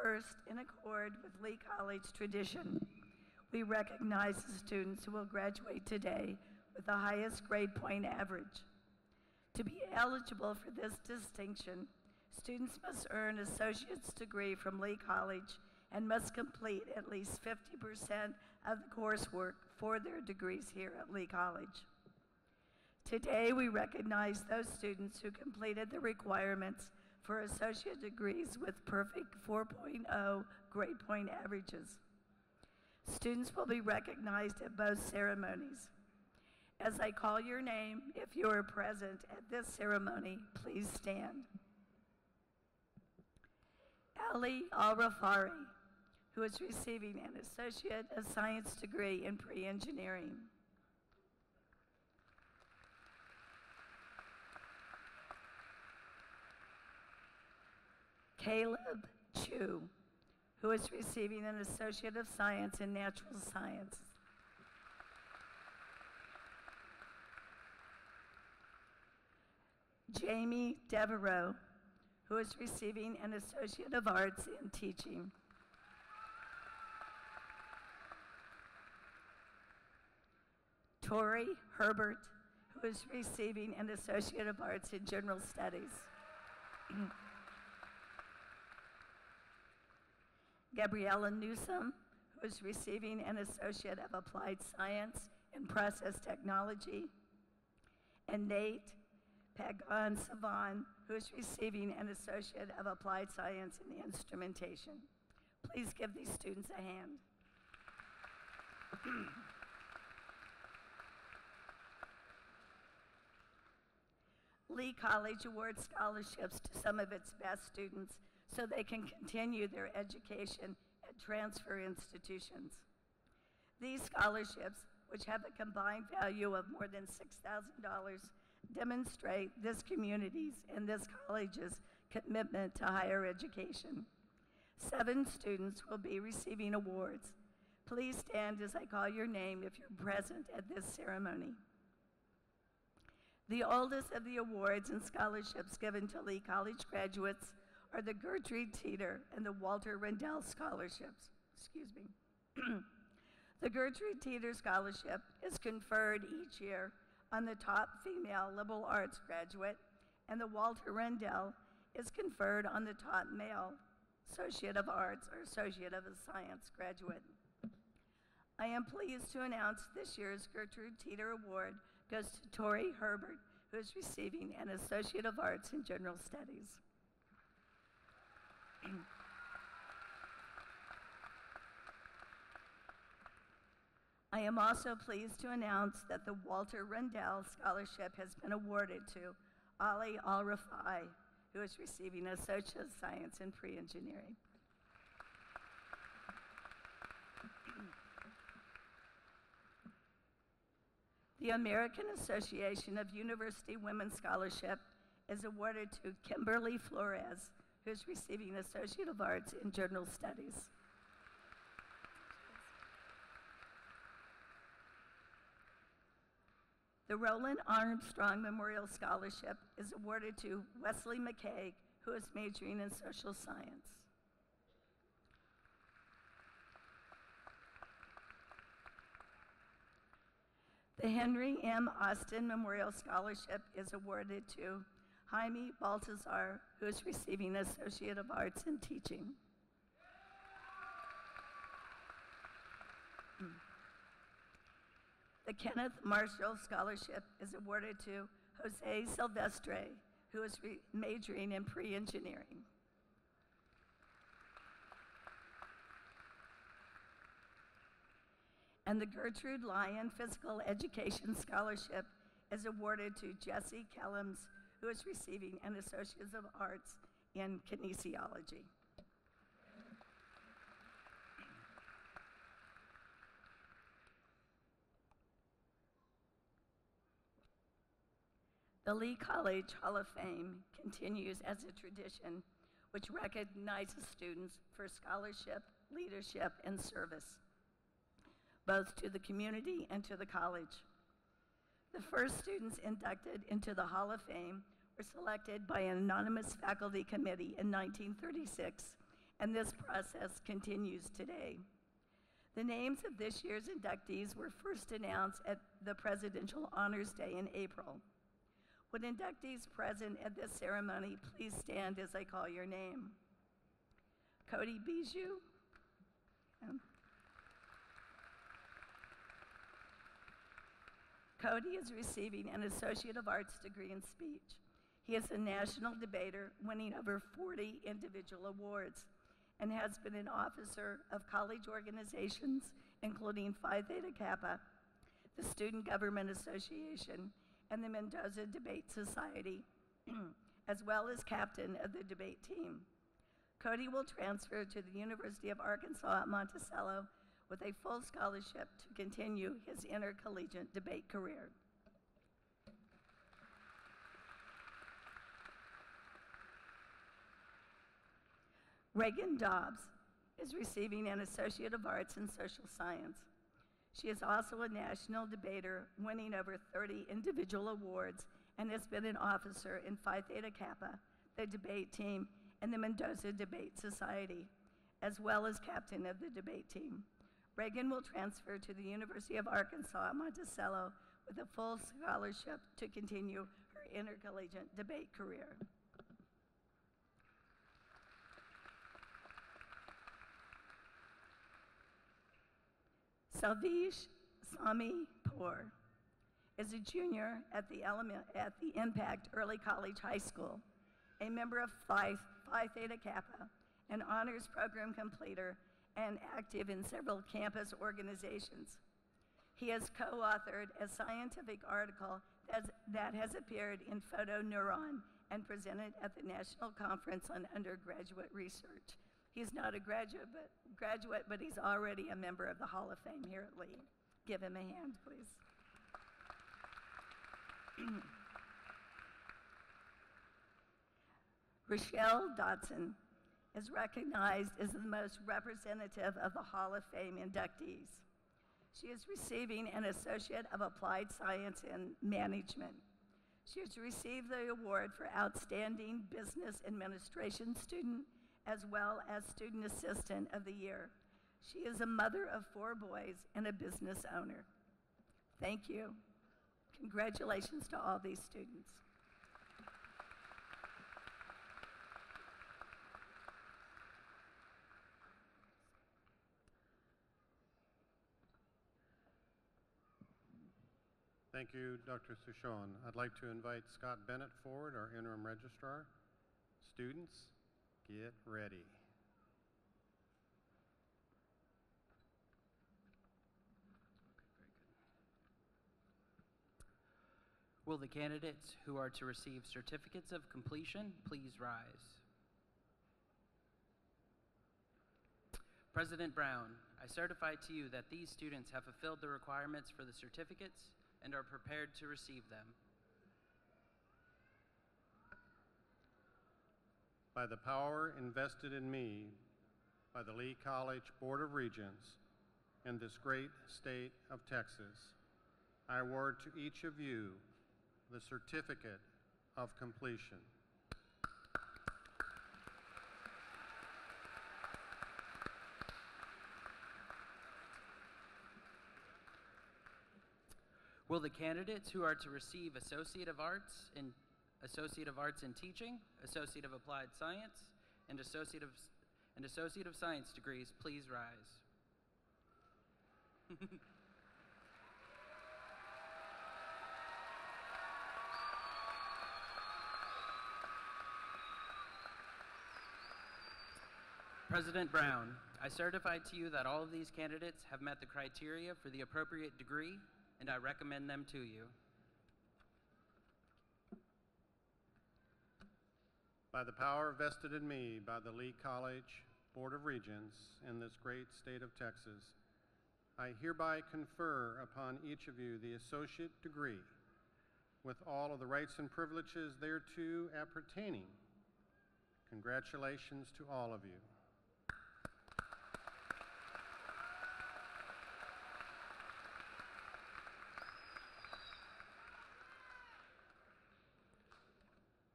First, in accord with Lee College tradition, we recognize the students who will graduate today with the highest grade point average. To be eligible for this distinction, students must earn an associate's degree from Lee College and must complete at least 50% of the coursework for their degrees here at Lee College. Today, we recognize those students who completed the requirements for associate degrees with perfect 4.0 grade point averages. Students will be recognized at both ceremonies. As I call your name, if you are present at this ceremony, please stand. Ali Al-Rafari, who is receiving an Associate of Science degree in pre-engineering. Caleb Chu, who is receiving an Associate of Science in Natural Science. Jamie Devereaux, who is receiving an Associate of Arts in Teaching. Tori Herbert, who is receiving an Associate of Arts in General Studies. Gabriella Newsom, who is receiving an Associate of Applied Science in Process Technology. And Nate Pagan Savan, who is receiving an Associate of Applied Science in Instrumentation. Please give these students a hand. Lee College awards scholarships to some of its best students so they can continue their education at transfer institutions. These scholarships, which have a combined value of more than $6,000, demonstrate this community's and this college's commitment to higher education. 7 students will be receiving awards. Please stand as I call your name if you're present at this ceremony. The oldest of the awards and scholarships given to Lee College graduates are the Gertrude Teeter and the Walter Rendell scholarships. Excuse me. The Gertrude Teeter Scholarship is conferred each year on the top female liberal arts graduate, and the Walter Rendell is conferred on the top male Associate of Arts or Associate of Science graduate. I am pleased to announce this year's Gertrude Teeter Award goes to Tori Herbert, who is receiving an Associate of Arts in General Studies. I am also pleased to announce that the Walter Rendell Scholarship has been awarded to Ali Al-Rafai, who is receiving Associate of Science in Pre-Engineering. The American Association of University Women Scholarship is awarded to Kimberly Flores, who is receiving Associate of Arts in General Studies. The Roland Armstrong Memorial Scholarship is awarded to Wesley McKay, who is majoring in social science. The Henry M. Austin Memorial Scholarship is awarded to Jaime Baltazar, who is receiving Associate of Arts in Teaching. The Kenneth Marshall Scholarship is awarded to Jose Silvestre, who is majoring in pre-engineering. And the Gertrude Lyon Physical Education Scholarship is awarded to Jesse Kellums, who is receiving an Associate of Arts in Kinesiology. The Lee College Hall of Fame continues as a tradition which recognizes students for scholarship, leadership, and service, both to the community and to the college. The first students inducted into the Hall of Fame were selected by an anonymous faculty committee in 1936, and this process continues today. The names of this year's inductees were first announced at the Presidential Honors Day in April. Would inductees present at this ceremony please stand as I call your name? Cody Bijou. Cody is receiving an Associate of Arts degree in speech. He is a national debater, winning over 40 individual awards, and has been an officer of college organizations, including Phi Theta Kappa, the Student Government Association, and the Mendoza Debate Society, as well as captain of the debate team. Cody will transfer to the University of Arkansas at Monticello with a full scholarship to continue his intercollegiate debate career. Reagan Dobbs is receiving an Associate of Arts in Social Science. She is also a national debater, winning over 30 individual awards and has been an officer in Phi Theta Kappa, the debate team, and the Mendoza Debate Society, as well as captain of the debate team. Reagan will transfer to the University of Arkansas at Monticello with a full scholarship to continue her intercollegiate debate career. Salvish Sami Kaur is a junior at the Impact Early College High School, a member of Phi Theta Kappa, an honors program completer, and active in several campus organizations. He has co-authored a scientific article that has appeared in Photoneuron and presented at the National Conference on Undergraduate Research. He's not a graduate, but he's already a member of the Hall of Fame here at Lee. Give him a hand, please. Rochelle Dotson is recognized as the most representative of the Hall of Fame inductees. She is receiving an Associate of Applied Science in Management. She has received the award for Outstanding Business Administration Student, as well as Student Assistant of the Year. She is a mother of 4 boys and a business owner. Thank you. Congratulations to all these students. Thank you, Dr. Sushon. I'd like to invite Scott Bennett forward, our interim registrar. Students, get ready. Will the candidates who are to receive certificates of completion please rise? President Brown, I certify to you that these students have fulfilled the requirements for the certificates and are prepared to receive them. By the power invested in me by the Lee College Board of Regents in this great state of Texas, I award to each of you the certificate of completion. Will the candidates who are to receive Associate of Arts in Teaching, Associate of Applied Science, and Associate of Science degrees please rise? President Brown, I certify to you that all of these candidates have met the criteria for the appropriate degree, and I recommend them to you. By the power vested in me by the Lee College Board of Regents in this great state of Texas, I hereby confer upon each of you the associate degree with all of the rights and privileges thereto appertaining. Congratulations to all of you.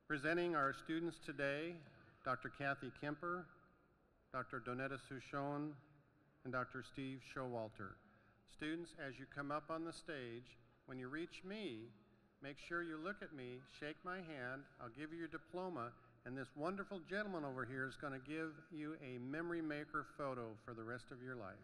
Presenting our students today, Dr. Kathy Kemper, Dr. Donetta Sushon, and Dr. Steve Showalter. Students, as you come up on the stage, when you reach me, make sure you look at me, shake my hand, I'll give you your diploma, and this wonderful gentleman over here is going to give you a memory maker photo for the rest of your life.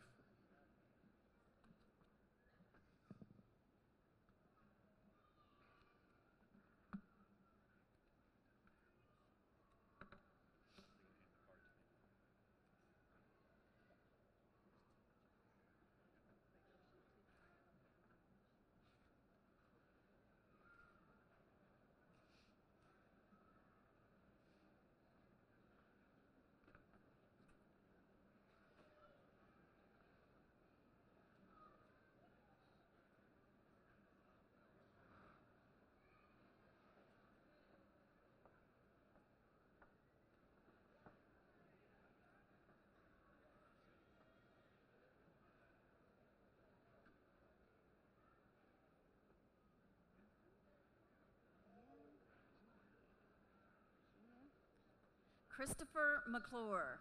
Christopher McClure.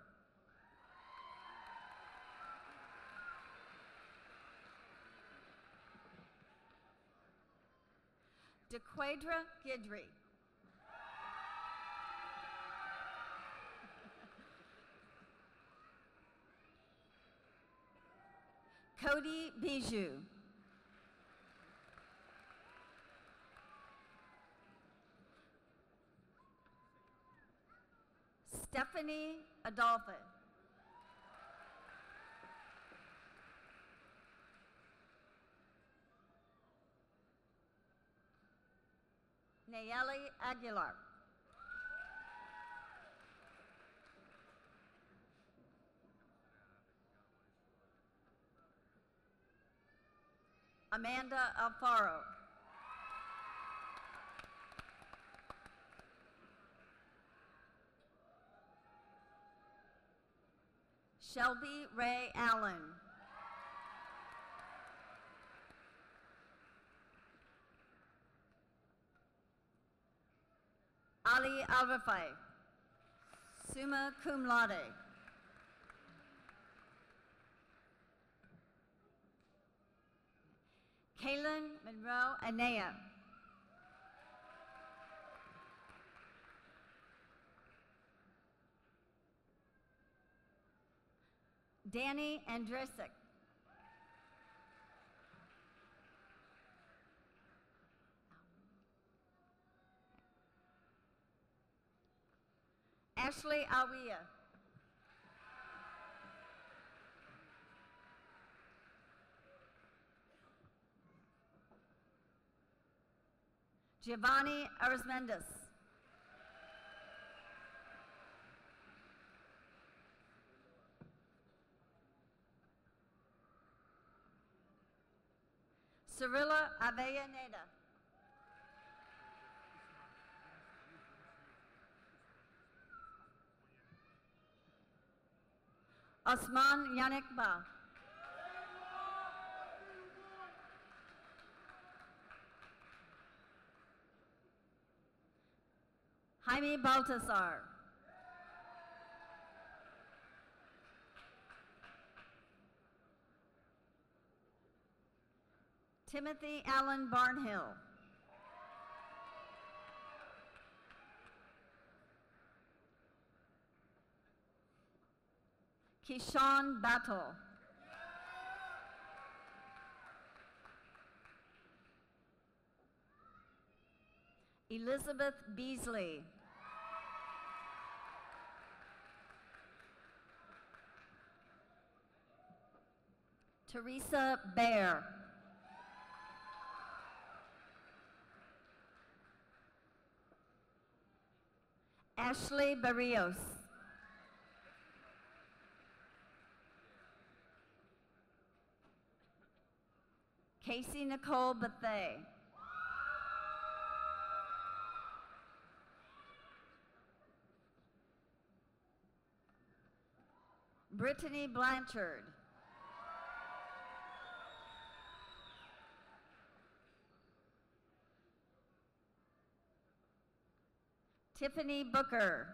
DeQuadra Gidry. Cody Bijou. Stephanie Adolphe. Nayeli Aguilar. Amanda Alfaro. Shelby Ray Allen. Ali Alrafai, summa cum laude. Kaylin Monroe Anea. Danny Andresic. Ashley Awia. Giovanni Arismendes. Cirilla Avellaneda. Osman Yannick Ba. Jaime Baltasar. Timothy Allen Barnhill. Keyshawn Battle. Elizabeth Beasley. Teresa Bear. Ashley Barrios. Casey Nicole Bethay. Brittany Blanchard. Tiffany Booker.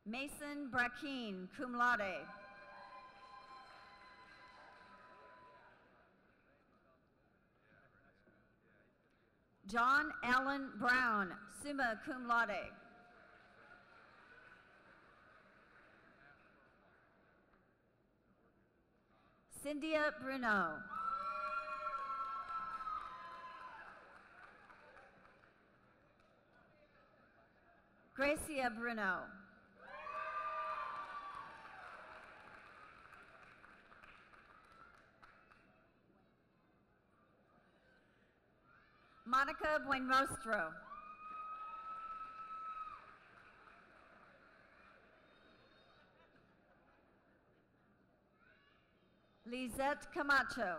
Mason Brackeen, cum laude. John Allen Brown, summa cum laude. Cynthia Bruno. Gracia Bruno. Monica Buenrostro. Lizette Camacho.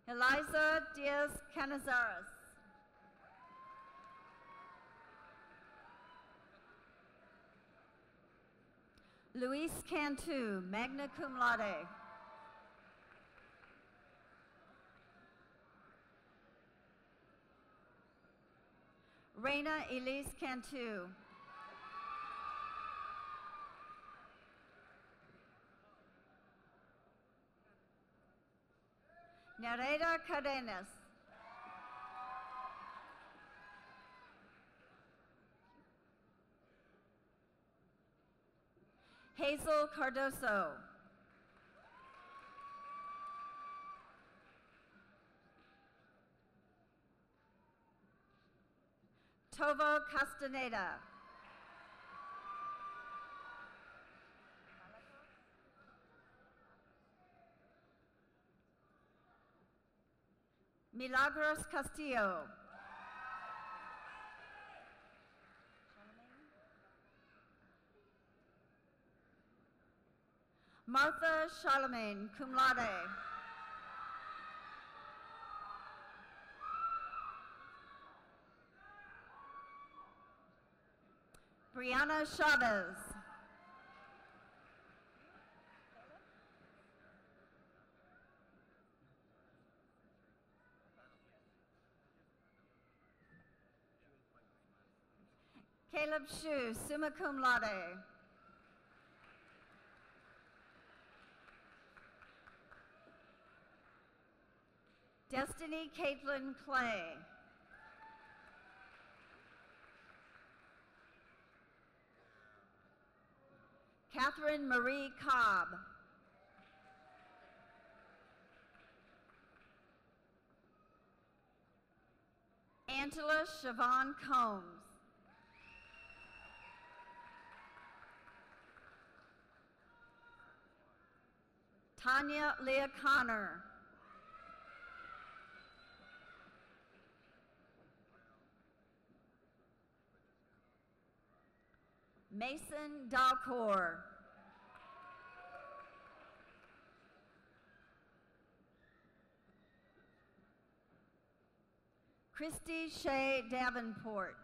Eliza Diaz Canizares. Luis Cantu, magna cum laude. Reina Elise Cantu. Nereda Cardenas. Hazel Cardoso. Tovo Castaneda. Milagros Castillo. Martha Charlemagne, cum laude. Brianna Chavez. Caleb Shu, summa cum laude. Destiny Caitlin Clay. Catherine Marie Cobb. Angela Siobhan Combs. Tanya Leah Connor. Mason Dalcor. Christy Shea Davenport.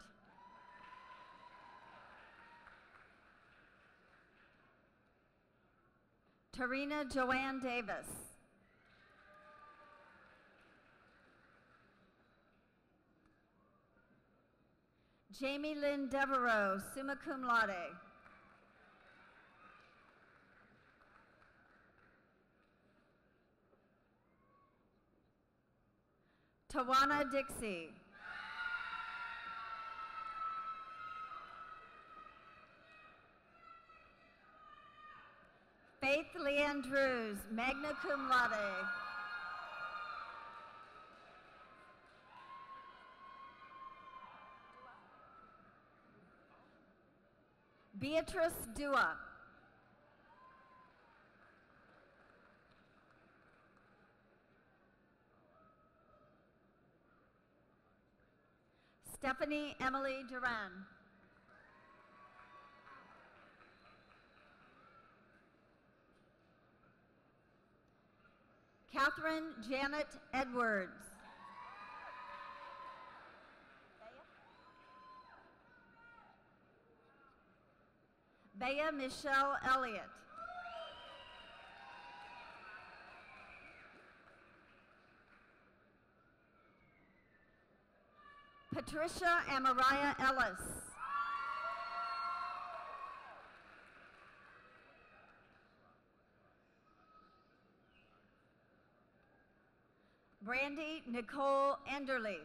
Tarina Joanne Davis. Jamie Lynn Devereaux, summa cum laude. Tawana Dixie. Faith Leanne Drews, magna cum laude. Beatrice Dua. Stephanie Emily Duran. Catherine Janet Edwards. Bea Michelle Elliott. Patricia Amariah Ellis. Brandy Nicole Enderly.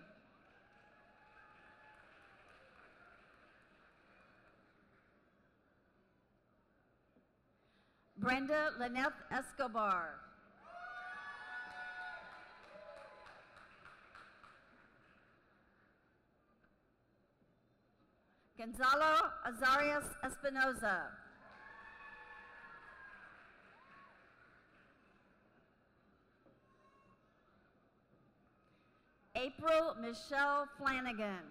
Brenda Lynette Escobar. Gonzalo Azarias Espinoza. April Michelle Flanagan.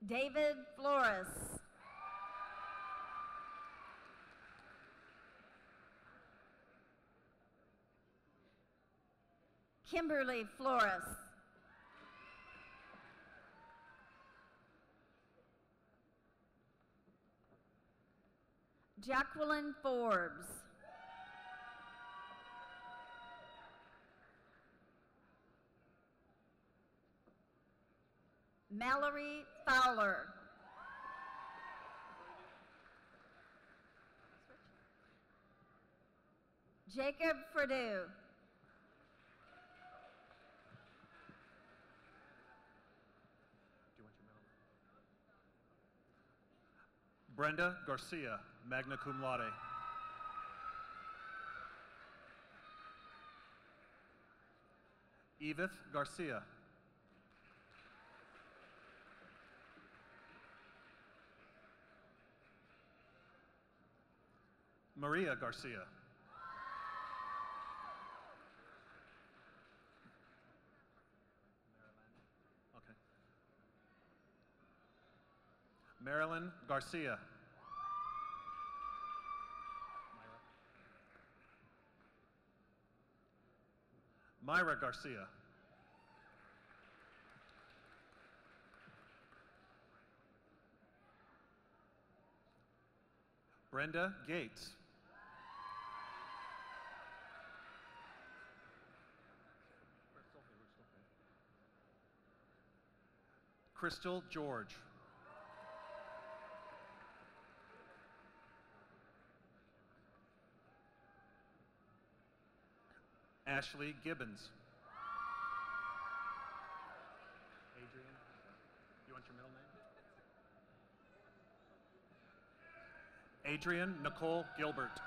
David Flores. Kimberly Flores. Jacqueline Forbes. Mallory Fowler. Jacob Fredu. Brenda Garcia, magna cum laude. Edith Garcia. Maria Garcia. Okay. Marilyn Garcia. Myra Garcia. Brenda Gates. Crystal George. Ashley Gibbons. Adrian, you want your middle name? Adrian Nicole Gilbert.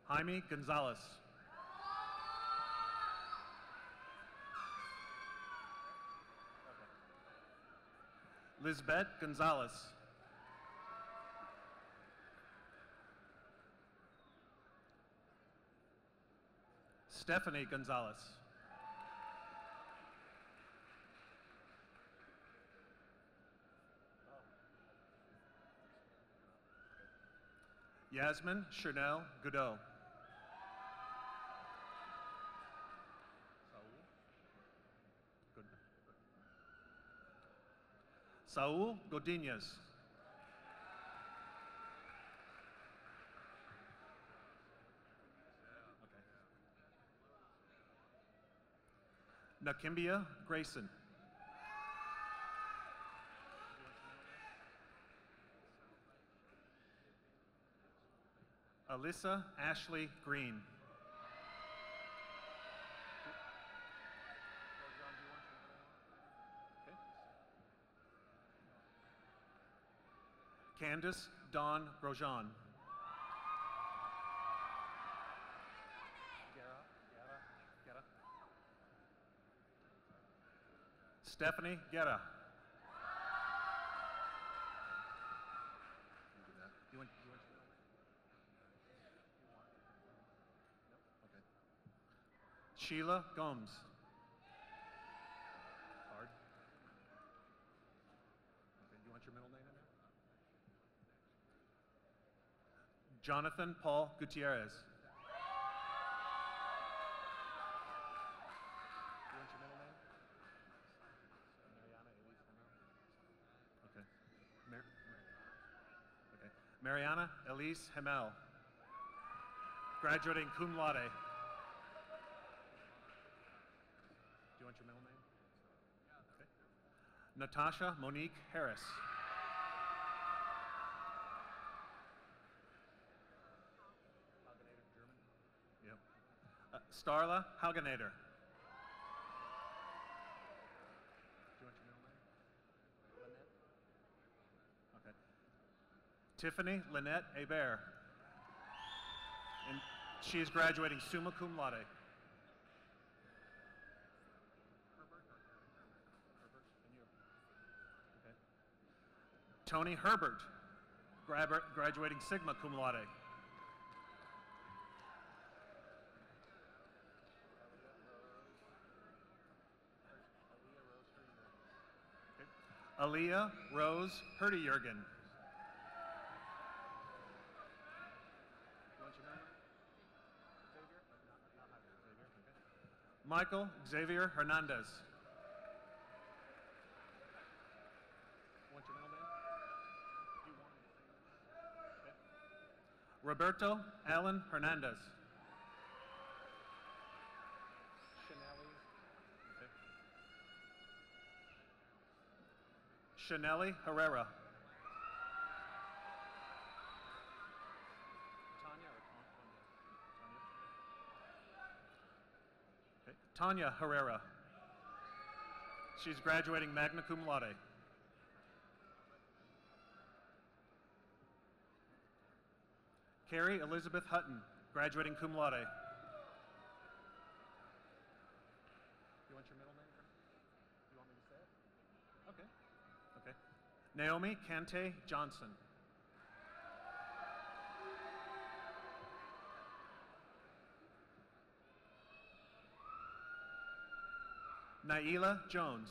Jaime Gonzalez. Lisbeth Gonzalez. Stephanie Gonzalez. Yasmin Chanel Godot. Saul Godinez. Nakimbia Grayson. Alyssa Ashley Green. Candace Dawn Grosjean. Stephanie Guerra. Sheila Gomes. Hard. Okay, you want your middle name in there? Jonathan Paul Gutierrez. You want your middle name? Mariana Elise Hamel, graduating cum laude. Do you want your middle name? Okay. Natasha Monique Harris. Yep. Starla Haugenader. Tiffany Lynette Hebert, and she is graduating summa cum laude. Tony Herbert, graduating sigma cum laude. Aaliyah Rose Hurdy-Jurgen. Michael Xavier Hernandez. Roberto Alan Hernandez. Chanelli Herrera. Tanya Herrera. She's graduating magna cum laude. Carrie Elizabeth Hutton, graduating cum laude. You want your middle name? You want me to say it? Okay. Okay. Naomi Kante Johnson. Naila Jones.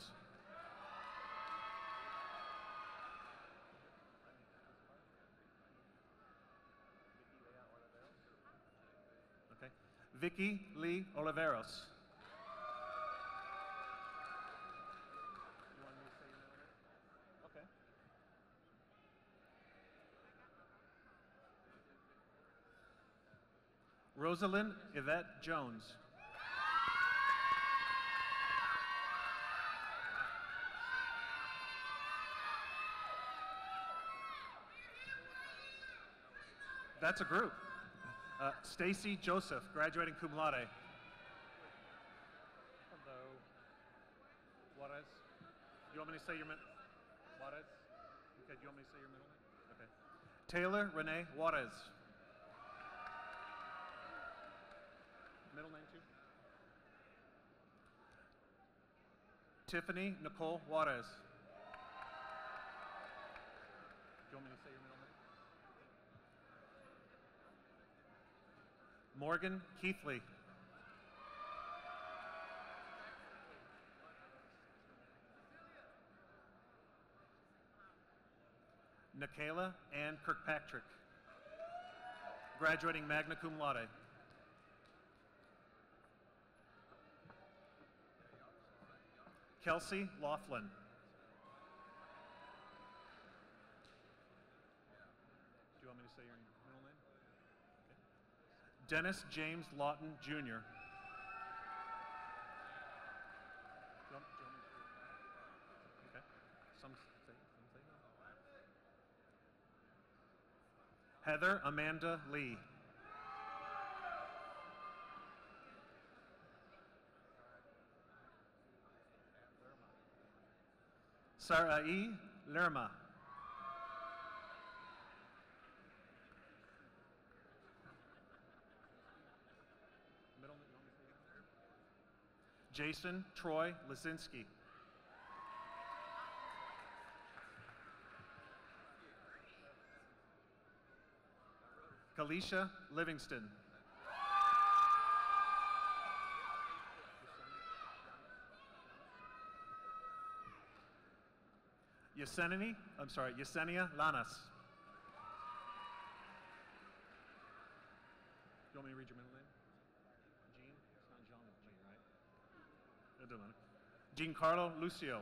Okay. Vicky Lee Oliveros. Okay. Rosalind Yvette Jones. That's a group. Stacy Joseph, graduating cum laude. Hello. Juarez. Do you want me to say your middle? Juarez. Okay. Do you want me to say your middle name? Okay. Taylor Renee Juarez. Middle name too. Tiffany Nicole Juarez. Do you want me to say your middle name? Morgan Keithley. Nikayla Ann Kirkpatrick, graduating magna cum laude. Kelsey Laughlin. Do you want me to say your middle name? Okay. Dennis James Lawton, Jr. Okay. Some say no. Heather Amanda Lee. Sarai Lerma. Jason Troy Lisinski. Kalisha Livingston. Yesenia Lanas. You want me to read your middle name? Jean? It's not John, it's Jean, right? It doesn't matter. Giancarlo Lucio.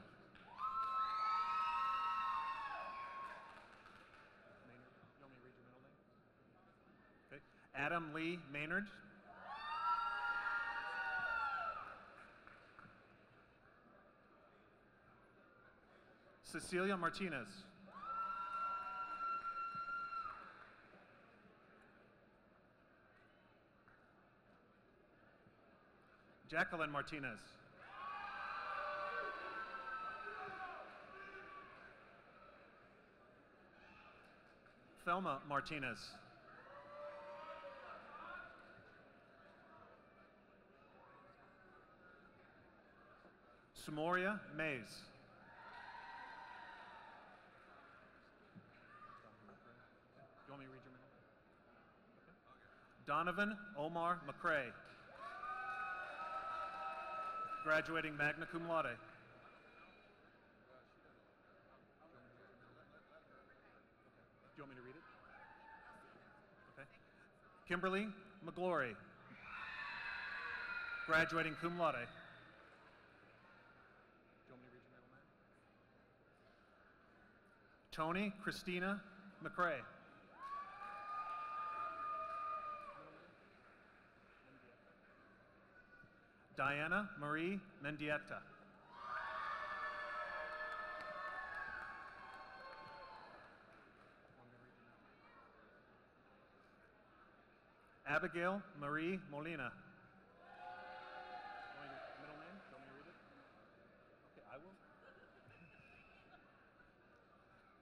Maynard. You want me to read your middle name? Okay. Adam Lee Maynard. Cecilia Martinez. Jacqueline Martinez. Thelma Martinez. Samoria Mays. You want me to read your middle? Okay. Donovan Omar McCrae, graduating magna cum laude. Do you want me to read it? Okay. Kimberly McGlory, graduating cum laude. Do you want me to read your middle name? Tony Christina McCrae. Diana Marie Mendieta. Abigail Marie Molina. Want your middle name? Do you want me to read it? Okay, I will.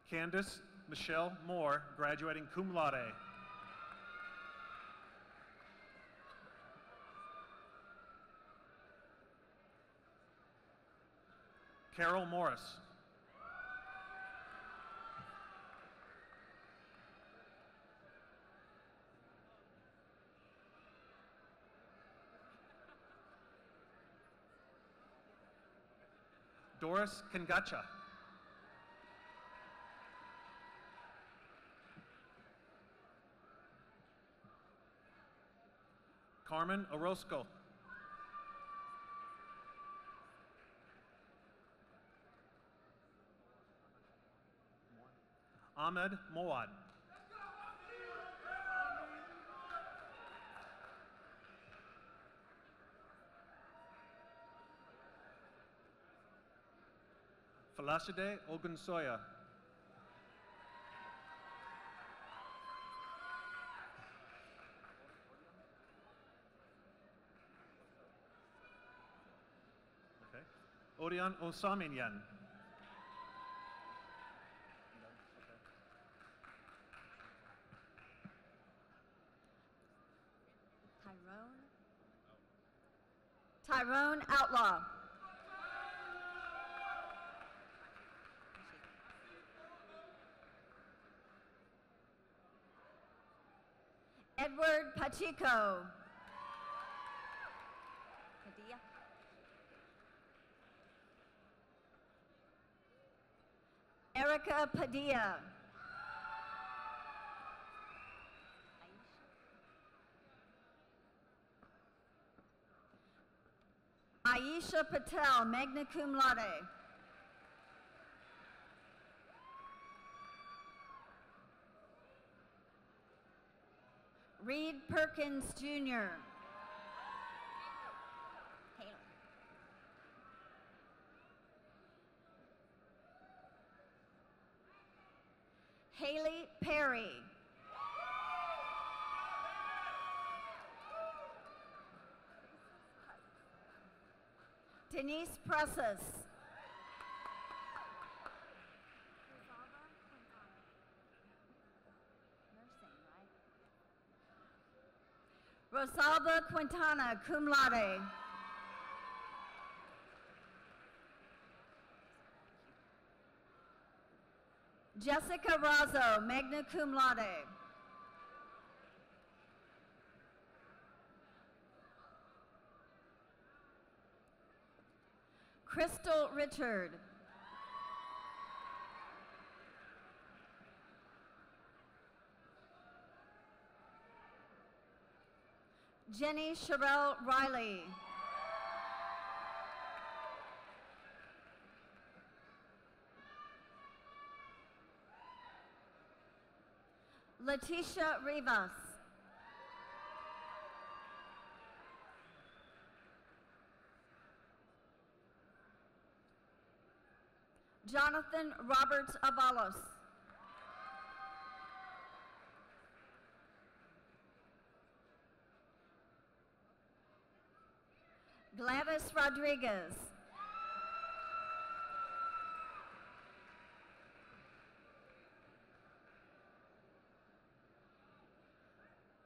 Candace Michelle Moore, graduating cum laude. Carol Morris. Doris Kangacha. Carmen Orozco. Ahmed Moad. Falashide Ogunsoya. Okay. Orion Osaminyan. Tyrone Outlaw. Edward Pacheco. Padilla. Erica Padilla. Aisha Patel, magna cum laude. Reed Perkins, Jr. Haley Perry. Denise Presses. Rosalba Quintana, cum laude. Jessica Razzo, magna cum laude. Crystal Richard. Jenny Sherelle Riley. Leticia Rivas. Jonathan Roberts Avalos. Gladys Rodriguez.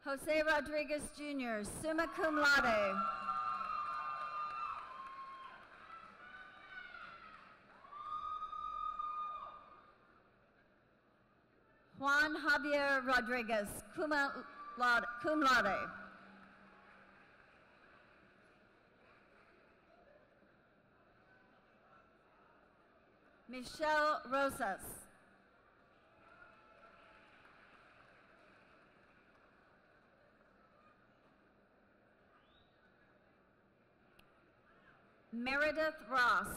Jose Rodriguez Jr., summa cum laude. Juan Javier Rodriguez, cum laude. Michelle Rosas. Meredith Ross.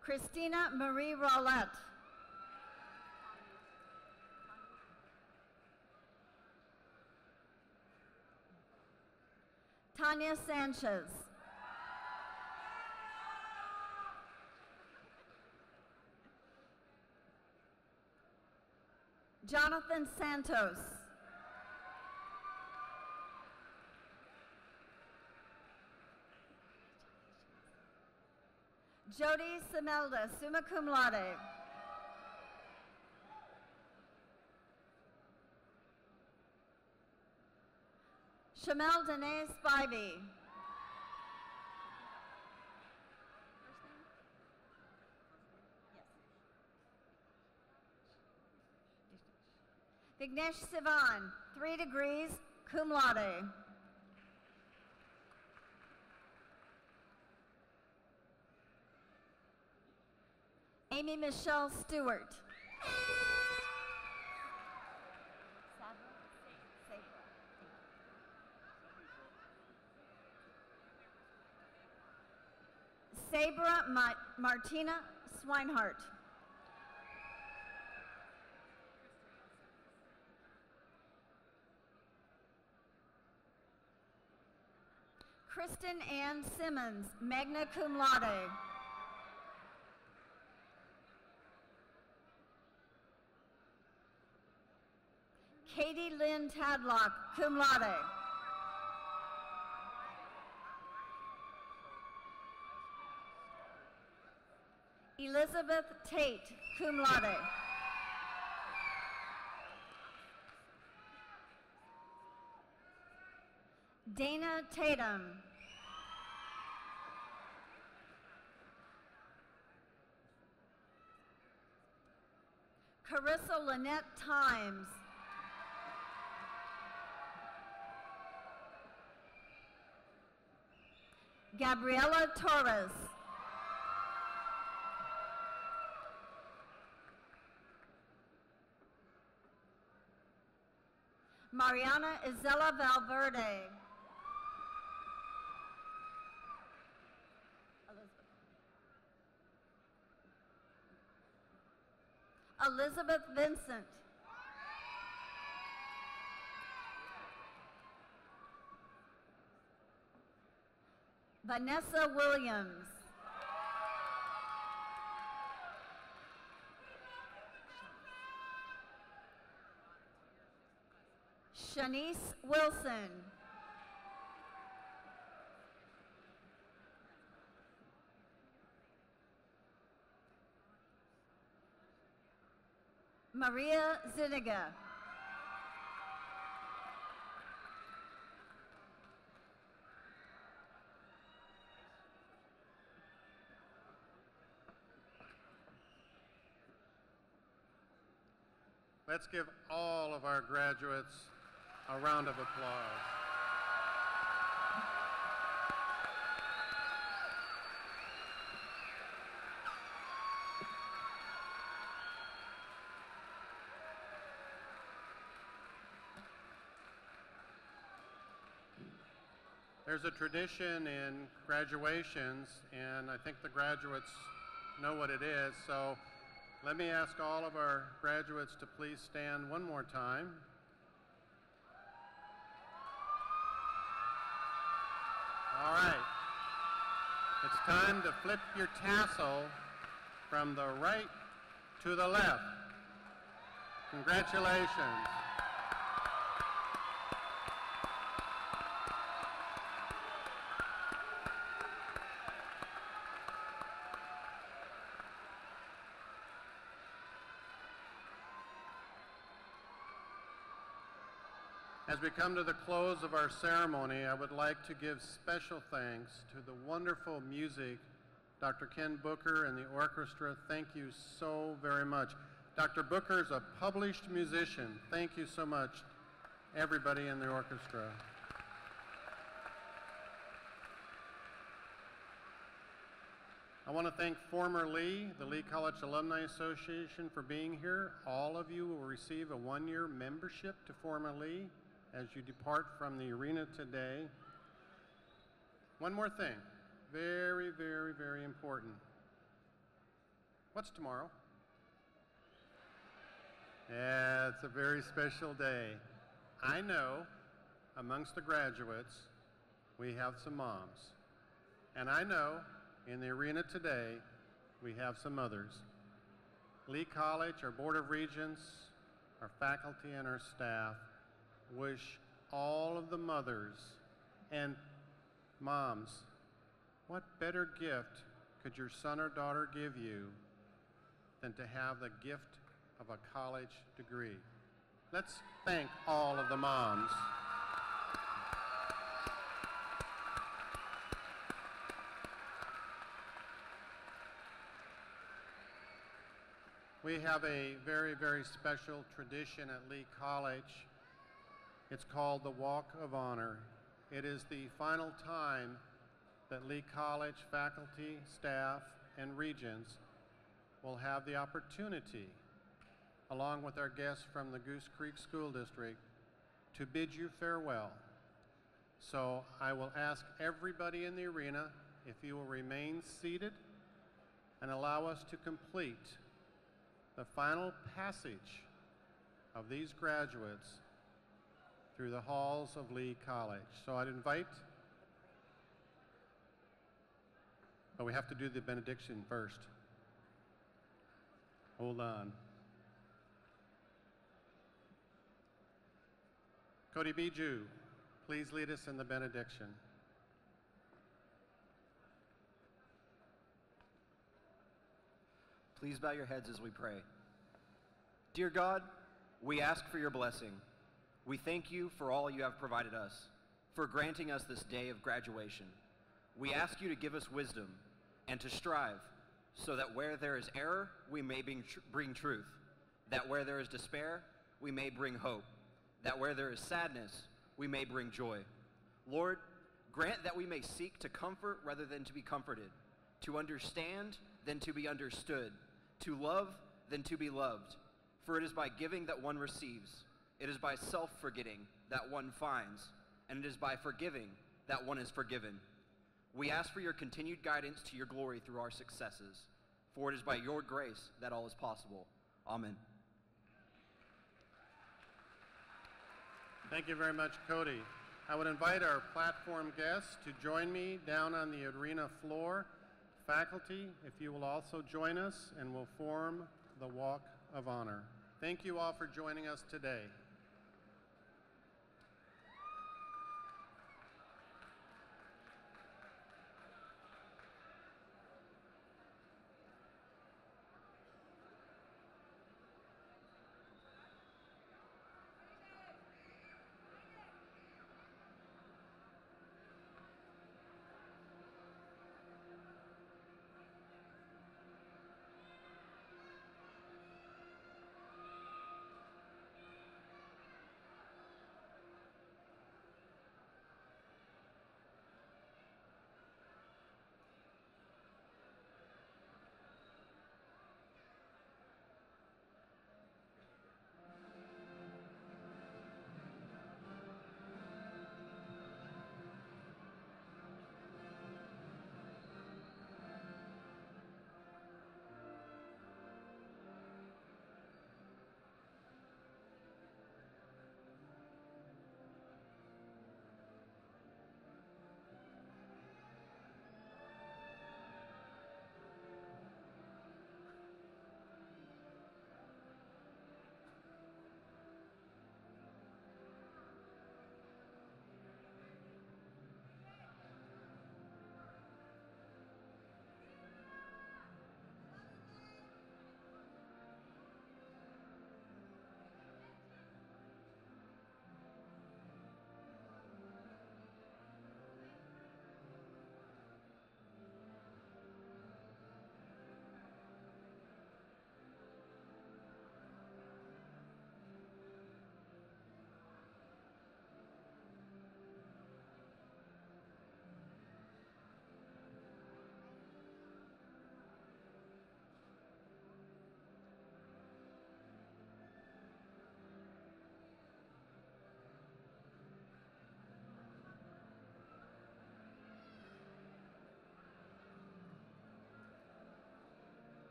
Christina Marie Rollette. Tanya Sanchez. Jonathan Santos. Jody Semelda, summa cum laude. Shamel Danae Spivey. Vignesh Sivan, 3 degrees, cum laude. Amy Michelle Stewart. Sabra Martina Swinehart. Kristen Ann Simmons, magna cum laude. Katie Lynn Tadlock, cum laude. Elizabeth Tate, cum laude. Dana Tatum. Carissa Lynette Times. Gabriela Torres. Mariana Isela Valverde. Elizabeth Vincent. Vanessa Williams. Shanice Wilson. Maria Zuniga. Let's give all of our graduates a round of applause. There's a tradition in graduations, and I think the graduates know what it is, so let me ask all of our graduates to please stand one more time. All right. It's time to flip your tassel from the right to the left. Congratulations. As we come to the close of our ceremony, I would like to give special thanks to the wonderful music, Dr. Ken Booker and the orchestra. Thank you so very much. Dr. Booker is a published musician. Thank you so much, everybody in the orchestra. I want to thank former Lee, the Lee College Alumni Association, for being here. All of you will receive a one-year membership to former Lee as you depart from the arena today. One more thing, very, very, very important. What's tomorrow? Yeah, it's a very special day. I know amongst the graduates we have some moms. And I know in the arena today, we have some others. Lee College, our Board of Regents, our faculty, and our staff wish all of the mothers and moms, what better gift could your son or daughter give you than to have the gift of a college degree? Let's thank all of the moms. We have a very, very special tradition at Lee College. It's called the Walk of Honor. It is the final time that Lee College faculty, staff, and regents will have the opportunity, along with our guests from the Goose Creek School District, to bid you farewell. So I will ask everybody in the arena if you will remain seated and allow us to complete the final passage of these graduates through the halls of Lee College. So I'd invite, but we have to do the benediction first. Hold on. Cody Bijou, please lead us in the benediction. Please bow your heads as we pray. Dear God, we ask for your blessing. We thank you for all you have provided us, for granting us this day of graduation. We ask you to give us wisdom and to strive so that where there is error, we may bring truth, that where there is despair, we may bring hope, that where there is sadness, we may bring joy. Lord, grant that we may seek to comfort rather than to be comforted, to understand than to be understood, to love than to be loved. For it is by giving that one receives, it is by self-forgetting that one finds, and it is by forgiving that one is forgiven. We ask for your continued guidance to your glory through our successes, for it is by your grace that all is possible. Amen. Thank you very much, Cody. I would invite our platform guests to join me down on the arena floor. Faculty, if you will also join us, and we'll form the Walk of Honor. Thank you all for joining us today.